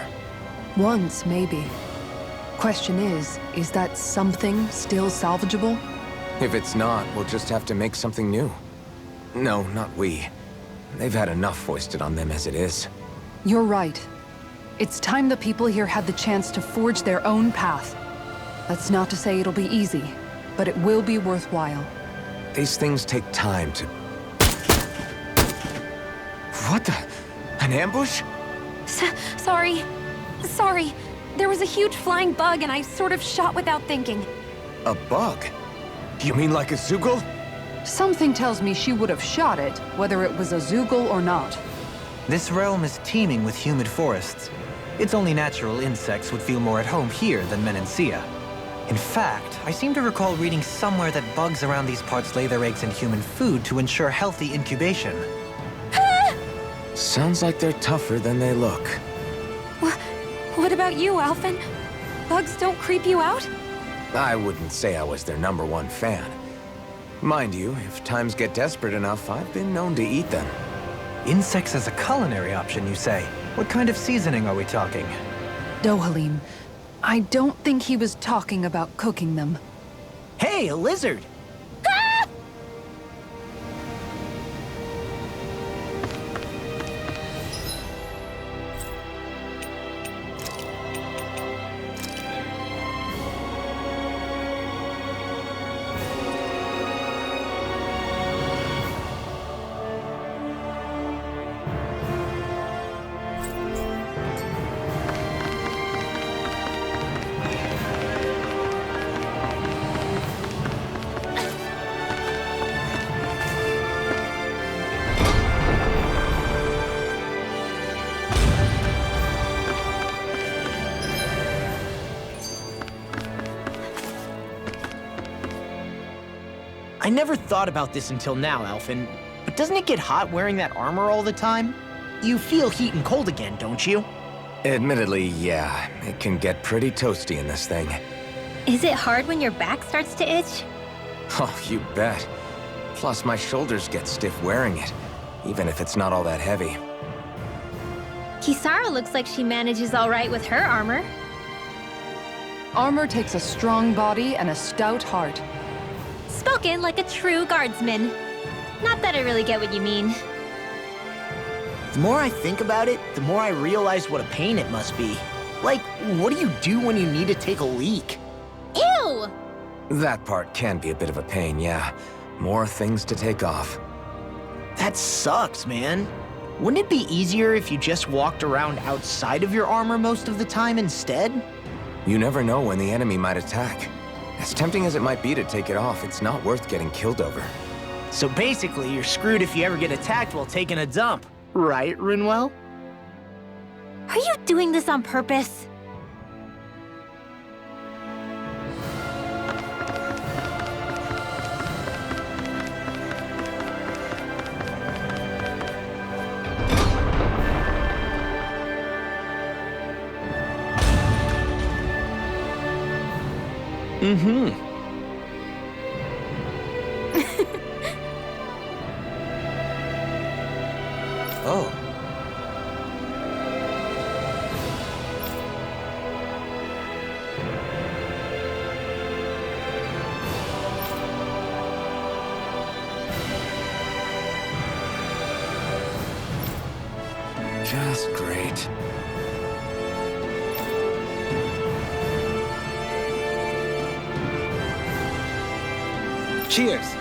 Once, maybe. Question is that something still salvageable? If it's not, we'll just have to make something new. No, not we. They've had enough foisted on them as it is. You're right. It's time the people here had the chance to forge their own path. That's not to say it'll be easy, but it will be worthwhile. These things take time to... What the... An ambush? Sorry. Sorry. There was a huge flying bug and I sort of shot without thinking. A bug? You mean like a Zoogle? Something tells me she would have shot it, whether it was a Zoogle or not. This realm is teeming with humid forests. It's only natural insects would feel more at home here than Menancia. In fact, I seem to recall reading somewhere that bugs around these parts lay their eggs in human food to ensure healthy incubation. Sounds like they're tougher than they look. What about you, Alphen? Bugs don't creep you out? I wouldn't say I was their #1 fan. Mind you, if times get desperate enough, I've been known to eat them. Insects as a culinary option, you say? What kind of seasoning are we talking? Dohalim, I don't think he was talking about cooking them. Hey, a lizard! I never thought about this until now, Alphen, but doesn't it get hot wearing that armor all the time? You feel heat and cold again, don't you? Admittedly, yeah. It can get pretty toasty in this thing. Is it hard when your back starts to itch? Oh, you bet. Plus, my shoulders get stiff wearing it, even if it's not all that heavy. Kisara looks like she manages all right with her armor. Armor takes a strong body and a stout heart. Spoken like a true guardsman. Not that I really get what you mean. The more I think about it, the more I realize what a pain it must be. Like, what do you do when you need to take a leak? Ew! That part can be a bit of a pain, yeah. More things to take off. That sucks, man. Wouldn't it be easier if you just walked around outside of your armor most of the time instead? You never know when the enemy might attack. As tempting as it might be to take it off, it's not worth getting killed over. So basically, you're screwed if you ever get attacked while taking a dump. Right, Rinwell? Are you doing this on purpose? Mm-hmm. Oh. Just great. Cheers!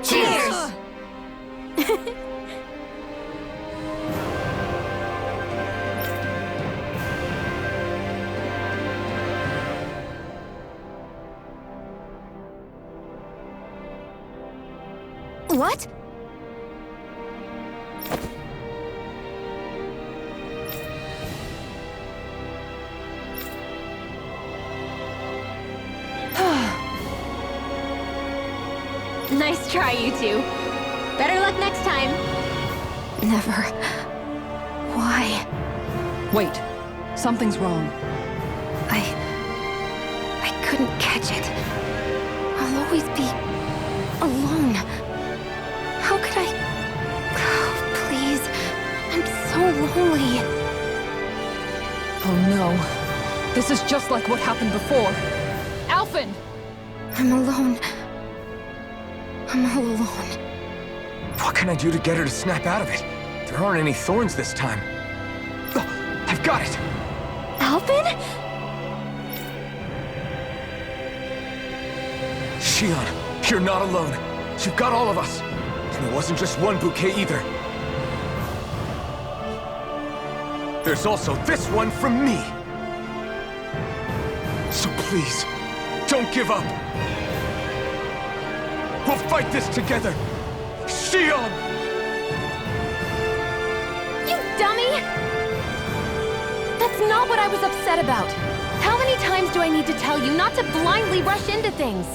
Cheers! What? Nice try, you two. Better luck next time. Never. Why? Wait, something's wrong. I couldn't catch it. I'll always be alone. How could I? Oh, please. I'm so lonely. Oh no. This is just like what happened before. Alphen! I'm alone. I'm all alone. What can I do to get her to snap out of it? There aren't any thorns this time. Oh, I've got it! Alphen? Shion, you're not alone. You've got all of us. And it wasn't just one bouquet either. There's also this one from me. So please, don't give up. We'll fight this together! Shion! You dummy! That's not what I was upset about. How many times do I need to tell you not to blindly rush into things?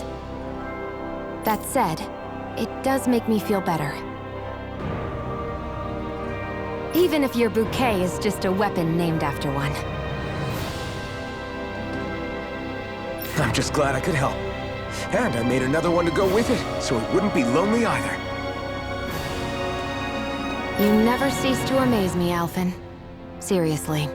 That said, it does make me feel better. Even if your bouquet is just a weapon named after one. I'm just glad I could help. And I made another one to go with it, so it wouldn't be lonely either. You never cease to amaze me, Alphen. Seriously.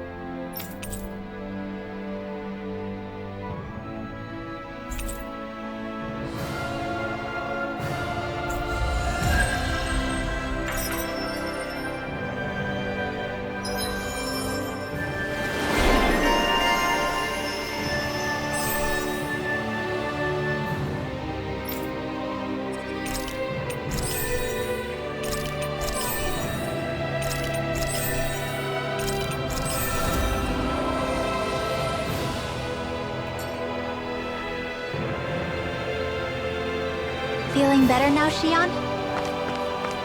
Feeling better now, Shion?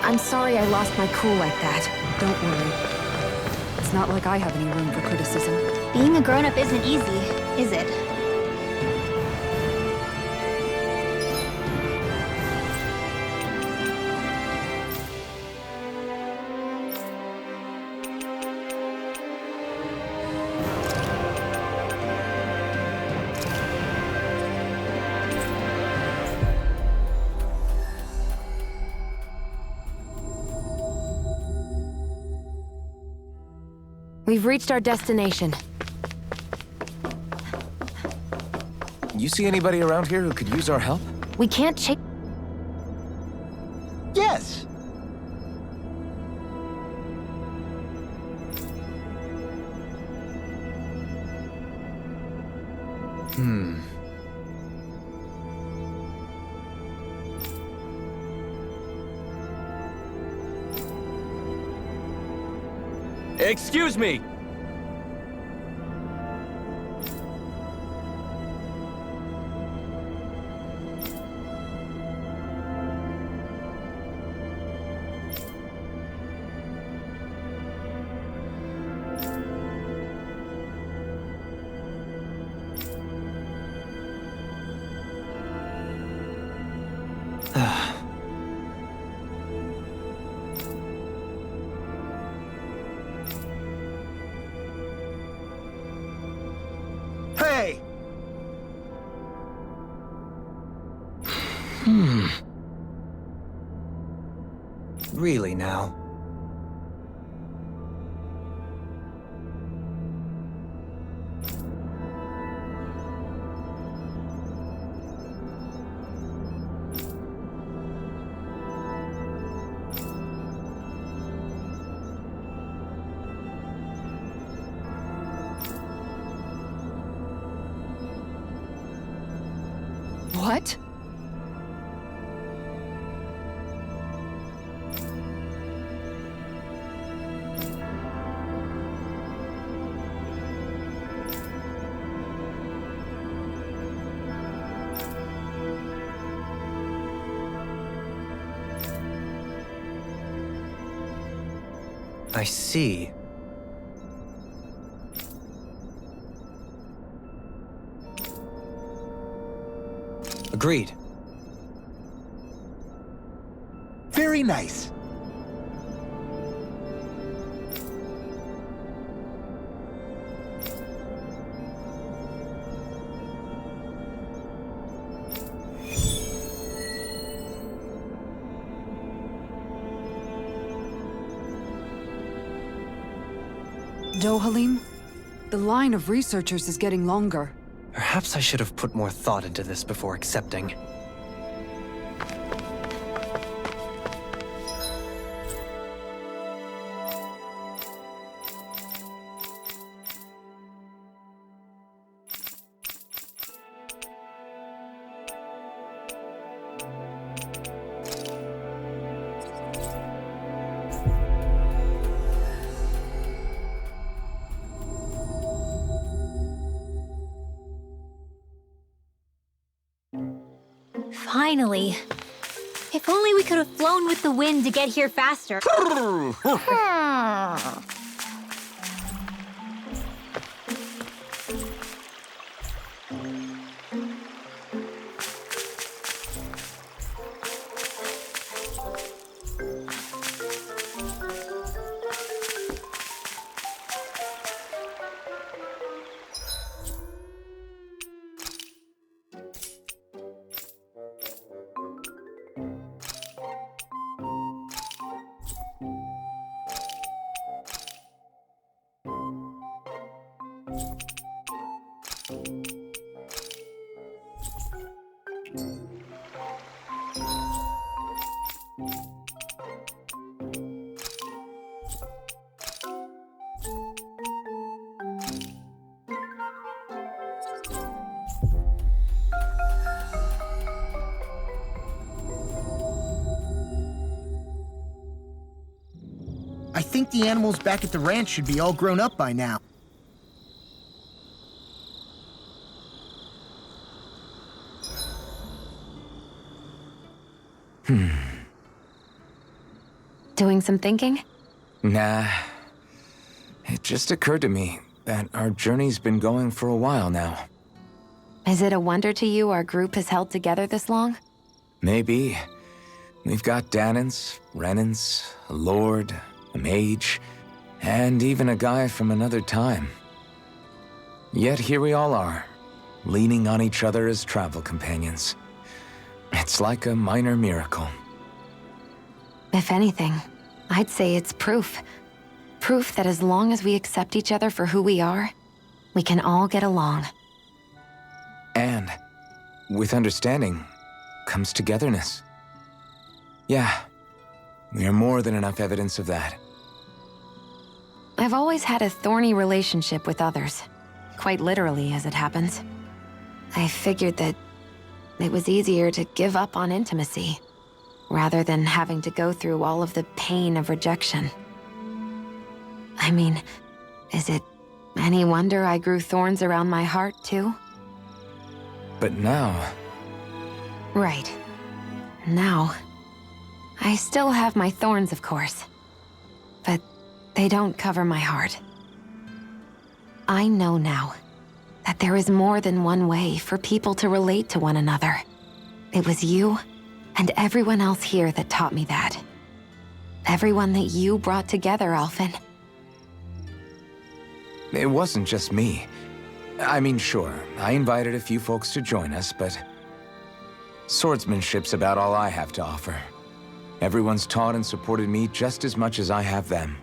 I'm sorry I lost my cool like that. Don't worry. It's not like I have any room for criticism. Being a grown-up isn't easy, is it? We've reached our destination. You see anybody around here who could use our help? We can't chase. Yes. Excuse me! Hey! Really now? What? I see. Agreed. Very nice. Dohalim? The line of researchers is getting longer. Perhaps I should have put more thought into this before accepting. Finally. If only we could have flown with the wind to get here faster. I think the animals back at the ranch should be all grown up by now. Doing some thinking? Nah. It just occurred to me that our journey's been going for a while now. Is it a wonder to you our group has held together this long? Maybe. We've got Danans, Renans, a lord, a mage, and even a guy from another time. Yet here we all are, leaning on each other as travel companions. It's like a minor miracle. If anything, I'd say it's proof. Proof that as long as we accept each other for who we are, we can all get along. And with understanding comes togetherness. Yeah, we are more than enough evidence of that. I've always had a thorny relationship with others. Quite literally, as it happens. I figured that it was easier to give up on intimacy, rather than having to go through all of the pain of rejection. I mean, is it any wonder I grew thorns around my heart, too? But now... Right. Now... I still have my thorns, of course. But they don't cover my heart. I know now that there is more than one way for people to relate to one another. It was you and everyone else here that taught me that. Everyone that you brought together, Alphen. It wasn't just me. I mean, sure, I invited a few folks to join us, but... swordsmanship's about all I have to offer. Everyone's taught and supported me just as much as I have them.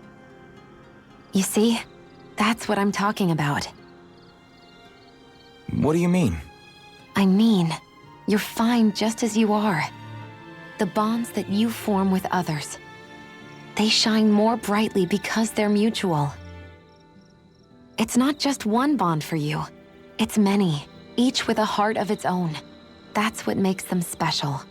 You see? That's what I'm talking about. What do you mean? I mean, you're fine just as you are. The bonds that you form with others, they shine more brightly because they're mutual. It's not just one bond for you. It's many, each with a heart of its own. That's what makes them special.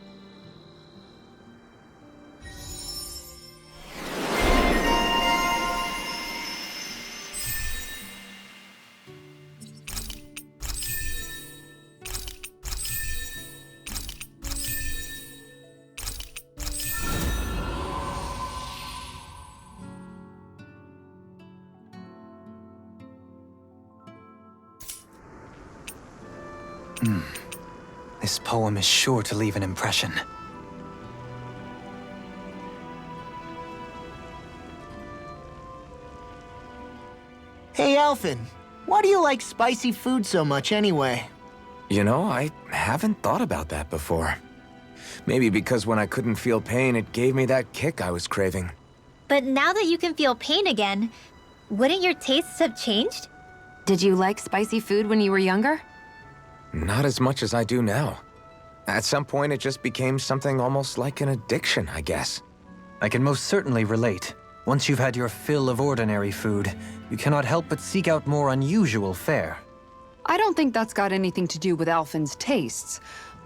This poem is sure to leave an impression. Hey, Alphen, why do you like spicy food so much anyway? You know, I haven't thought about that before. Maybe because when I couldn't feel pain, it gave me that kick I was craving. But now that you can feel pain again, wouldn't your tastes have changed? Did you like spicy food when you were younger? Not as much as I do now. At some point, it just became something almost like an addiction, I guess. I can most certainly relate. Once you've had your fill of ordinary food, you cannot help but seek out more unusual fare. I don't think that's got anything to do with Alphen's tastes.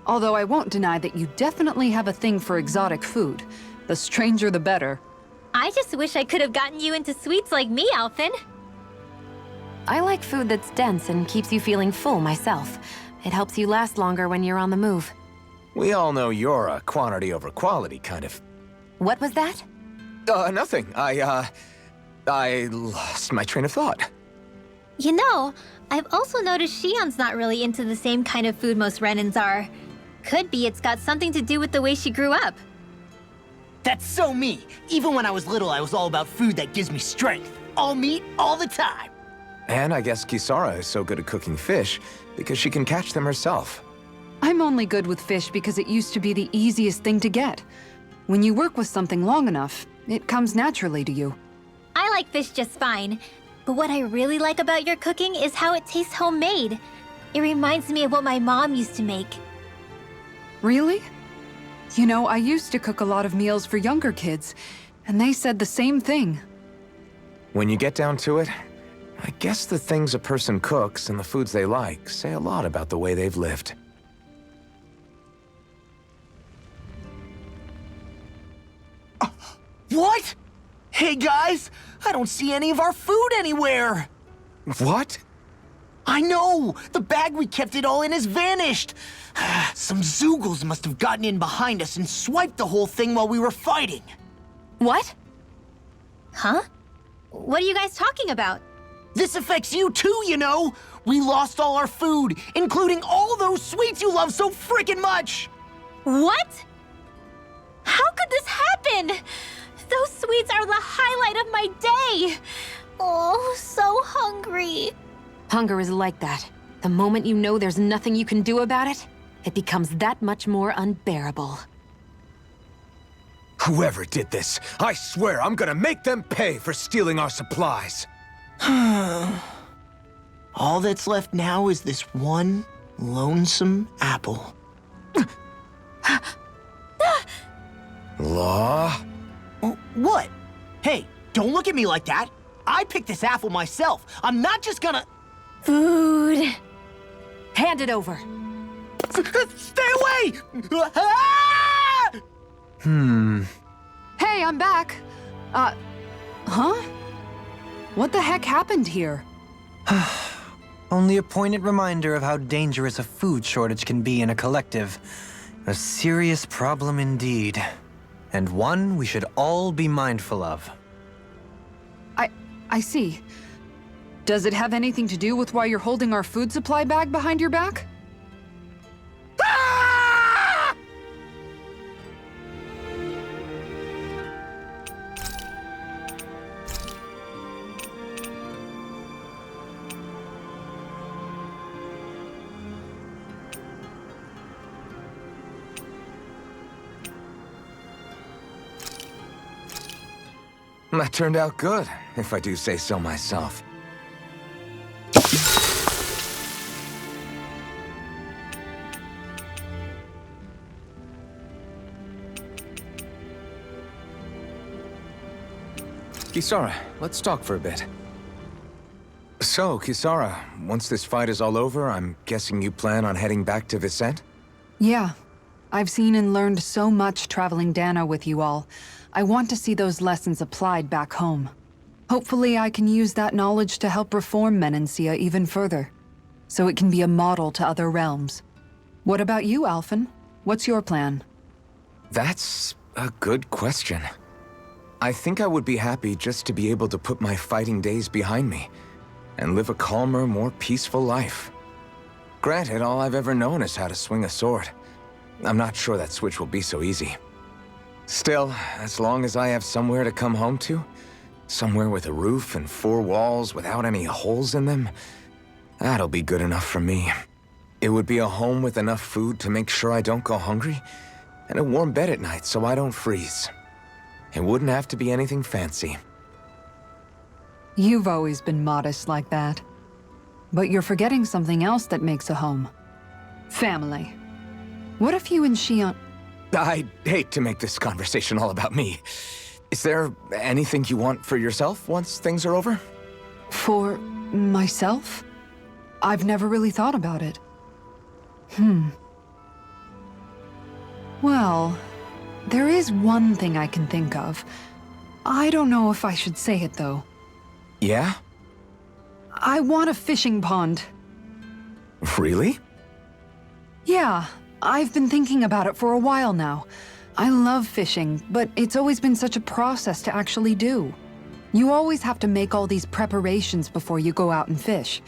Although I won't deny that you definitely have a thing for exotic food. The stranger, the better. I just wish I could have gotten you into sweets like me, Alphen. I like food that's dense and keeps you feeling full myself. It helps you last longer when you're on the move. We all know you're a quantity over quality kind of... What was that? Nothing. I lost my train of thought. You know, I've also noticed Shion's not really into the same kind of food most Renans are. Could be it's got something to do with the way she grew up. That's so me. Even when I was little, I was all about food that gives me strength. All meat, all the time. And I guess Kisara is so good at cooking fish because she can catch them herself. I'm only good with fish because it used to be the easiest thing to get. When you work with something long enough, it comes naturally to you. I like fish just fine, but what I really like about your cooking is how it tastes homemade. It reminds me of what my mom used to make. Really? You know, I used to cook a lot of meals for younger kids, and they said the same thing. When you get down to it, I guess the things a person cooks and the foods they like say a lot about the way they've lived. What? Hey guys, I don't see any of our food anywhere. What? I know! The bag we kept it all in has vanished! Some Zoogles must have gotten in behind us and swiped the whole thing while we were fighting. What? Huh? What are you guys talking about? This affects you too, you know! We lost all our food, including all those sweets you love so frickin' much! What? How could this happen? Those sweets are the highlight of my day! Oh, so hungry. Hunger is like that. The moment you know there's nothing you can do about it, it becomes that much more unbearable. Whoever did this, I swear I'm gonna make them pay for stealing our supplies. All that's left now is this one lonesome apple. Law? What? Hey, don't look at me like that. I picked this apple myself. I'm not just gonna... Food. Hand it over. Stay away! Ah! Hey, I'm back. Huh? What the heck happened here? Only a poignant reminder of how dangerous a food shortage can be in a collective. A serious problem indeed. And one we should all be mindful of. I see. Does it have anything to do with why you're holding our food supply bag behind your back? Ah! That turned out good, if I do say so myself. Kisara, let's talk for a bit. So, Kisara, once this fight is all over, I'm guessing you plan on heading back to Vicente? Yeah. I've seen and learned so much traveling Dano with you all. I want to see those lessons applied back home. Hopefully I can use that knowledge to help reform Menancia even further, so it can be a model to other realms. What about you, Alphen? What's your plan? That's a good question. I think I would be happy just to be able to put my fighting days behind me and live a calmer, more peaceful life. Granted, all I've ever known is how to swing a sword. I'm not sure that switch will be so easy. Still, as long as I have somewhere to come home to, somewhere with a roof and 4 walls without any holes in them, that'll be good enough for me. It would be a home with enough food to make sure I don't go hungry, and a warm bed at night so I don't freeze. It wouldn't have to be anything fancy. You've always been modest like that. But you're forgetting something else that makes a home. Family. What if you and Shion... I'd hate to make this conversation all about me. Is there anything you want for yourself once things are over? For myself? I've never really thought about it. Well, there is one thing I can think of. I don't know if I should say it, though. Yeah? I want a fishing pond. Really? Yeah, I've been thinking about it for a while now. I love fishing, but it's always been such a process to actually do. You always have to make all these preparations before you go out and fish.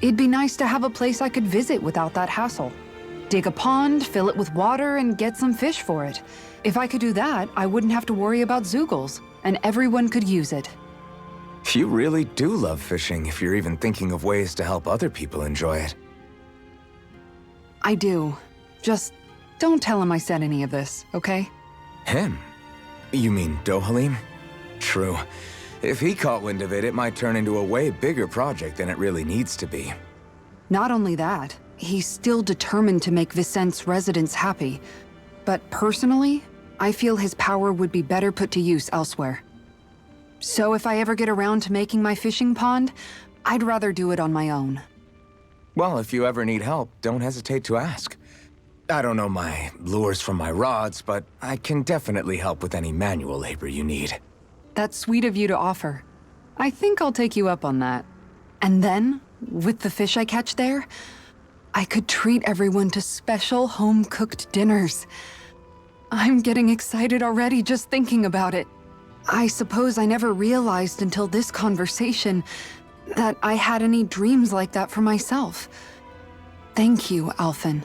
It'd be nice to have a place I could visit without that hassle. Dig a pond, fill it with water, and get some fish for it. If I could do that, I wouldn't have to worry about Zoogles, and everyone could use it. You really do love fishing if you're even thinking of ways to help other people enjoy it. I do. Just don't tell him I said any of this, okay? Him? You mean Dohalim? True. If he caught wind of it, it might turn into a way bigger project than it really needs to be. Not only that, he's still determined to make Vicente's residents happy. But personally, I feel his power would be better put to use elsewhere. So if I ever get around to making my fishing pond, I'd rather do it on my own. Well, if you ever need help, don't hesitate to ask. I don't know my lures from my rods, but I can definitely help with any manual labor you need. That's sweet of you to offer. I think I'll take you up on that. And then, with the fish I catch there, I could treat everyone to special home-cooked dinners. I'm getting excited already just thinking about it. I suppose I never realized until this conversation that I had any dreams like that for myself. Thank you, Alphen.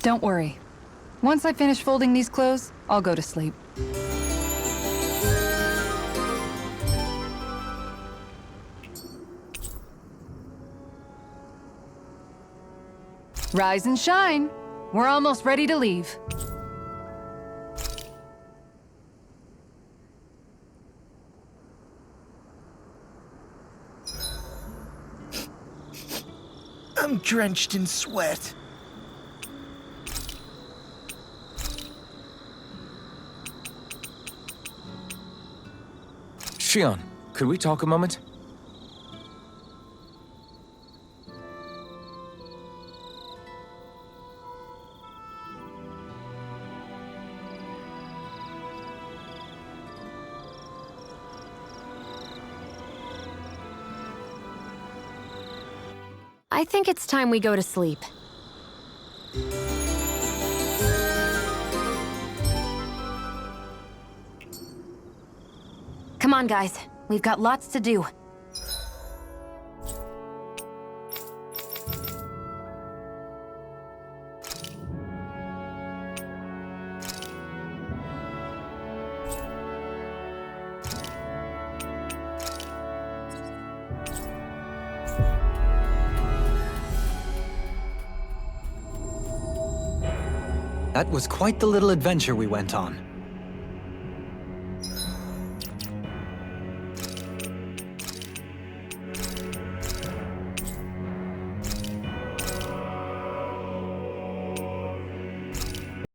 Don't worry. Once I finish folding these clothes, I'll go to sleep. Rise and shine. We're almost ready to leave. I'm drenched in sweat. Shion, could we talk a moment? I think it's time we go to sleep. Come on, guys. We've got lots to do. That was quite the little adventure we went on.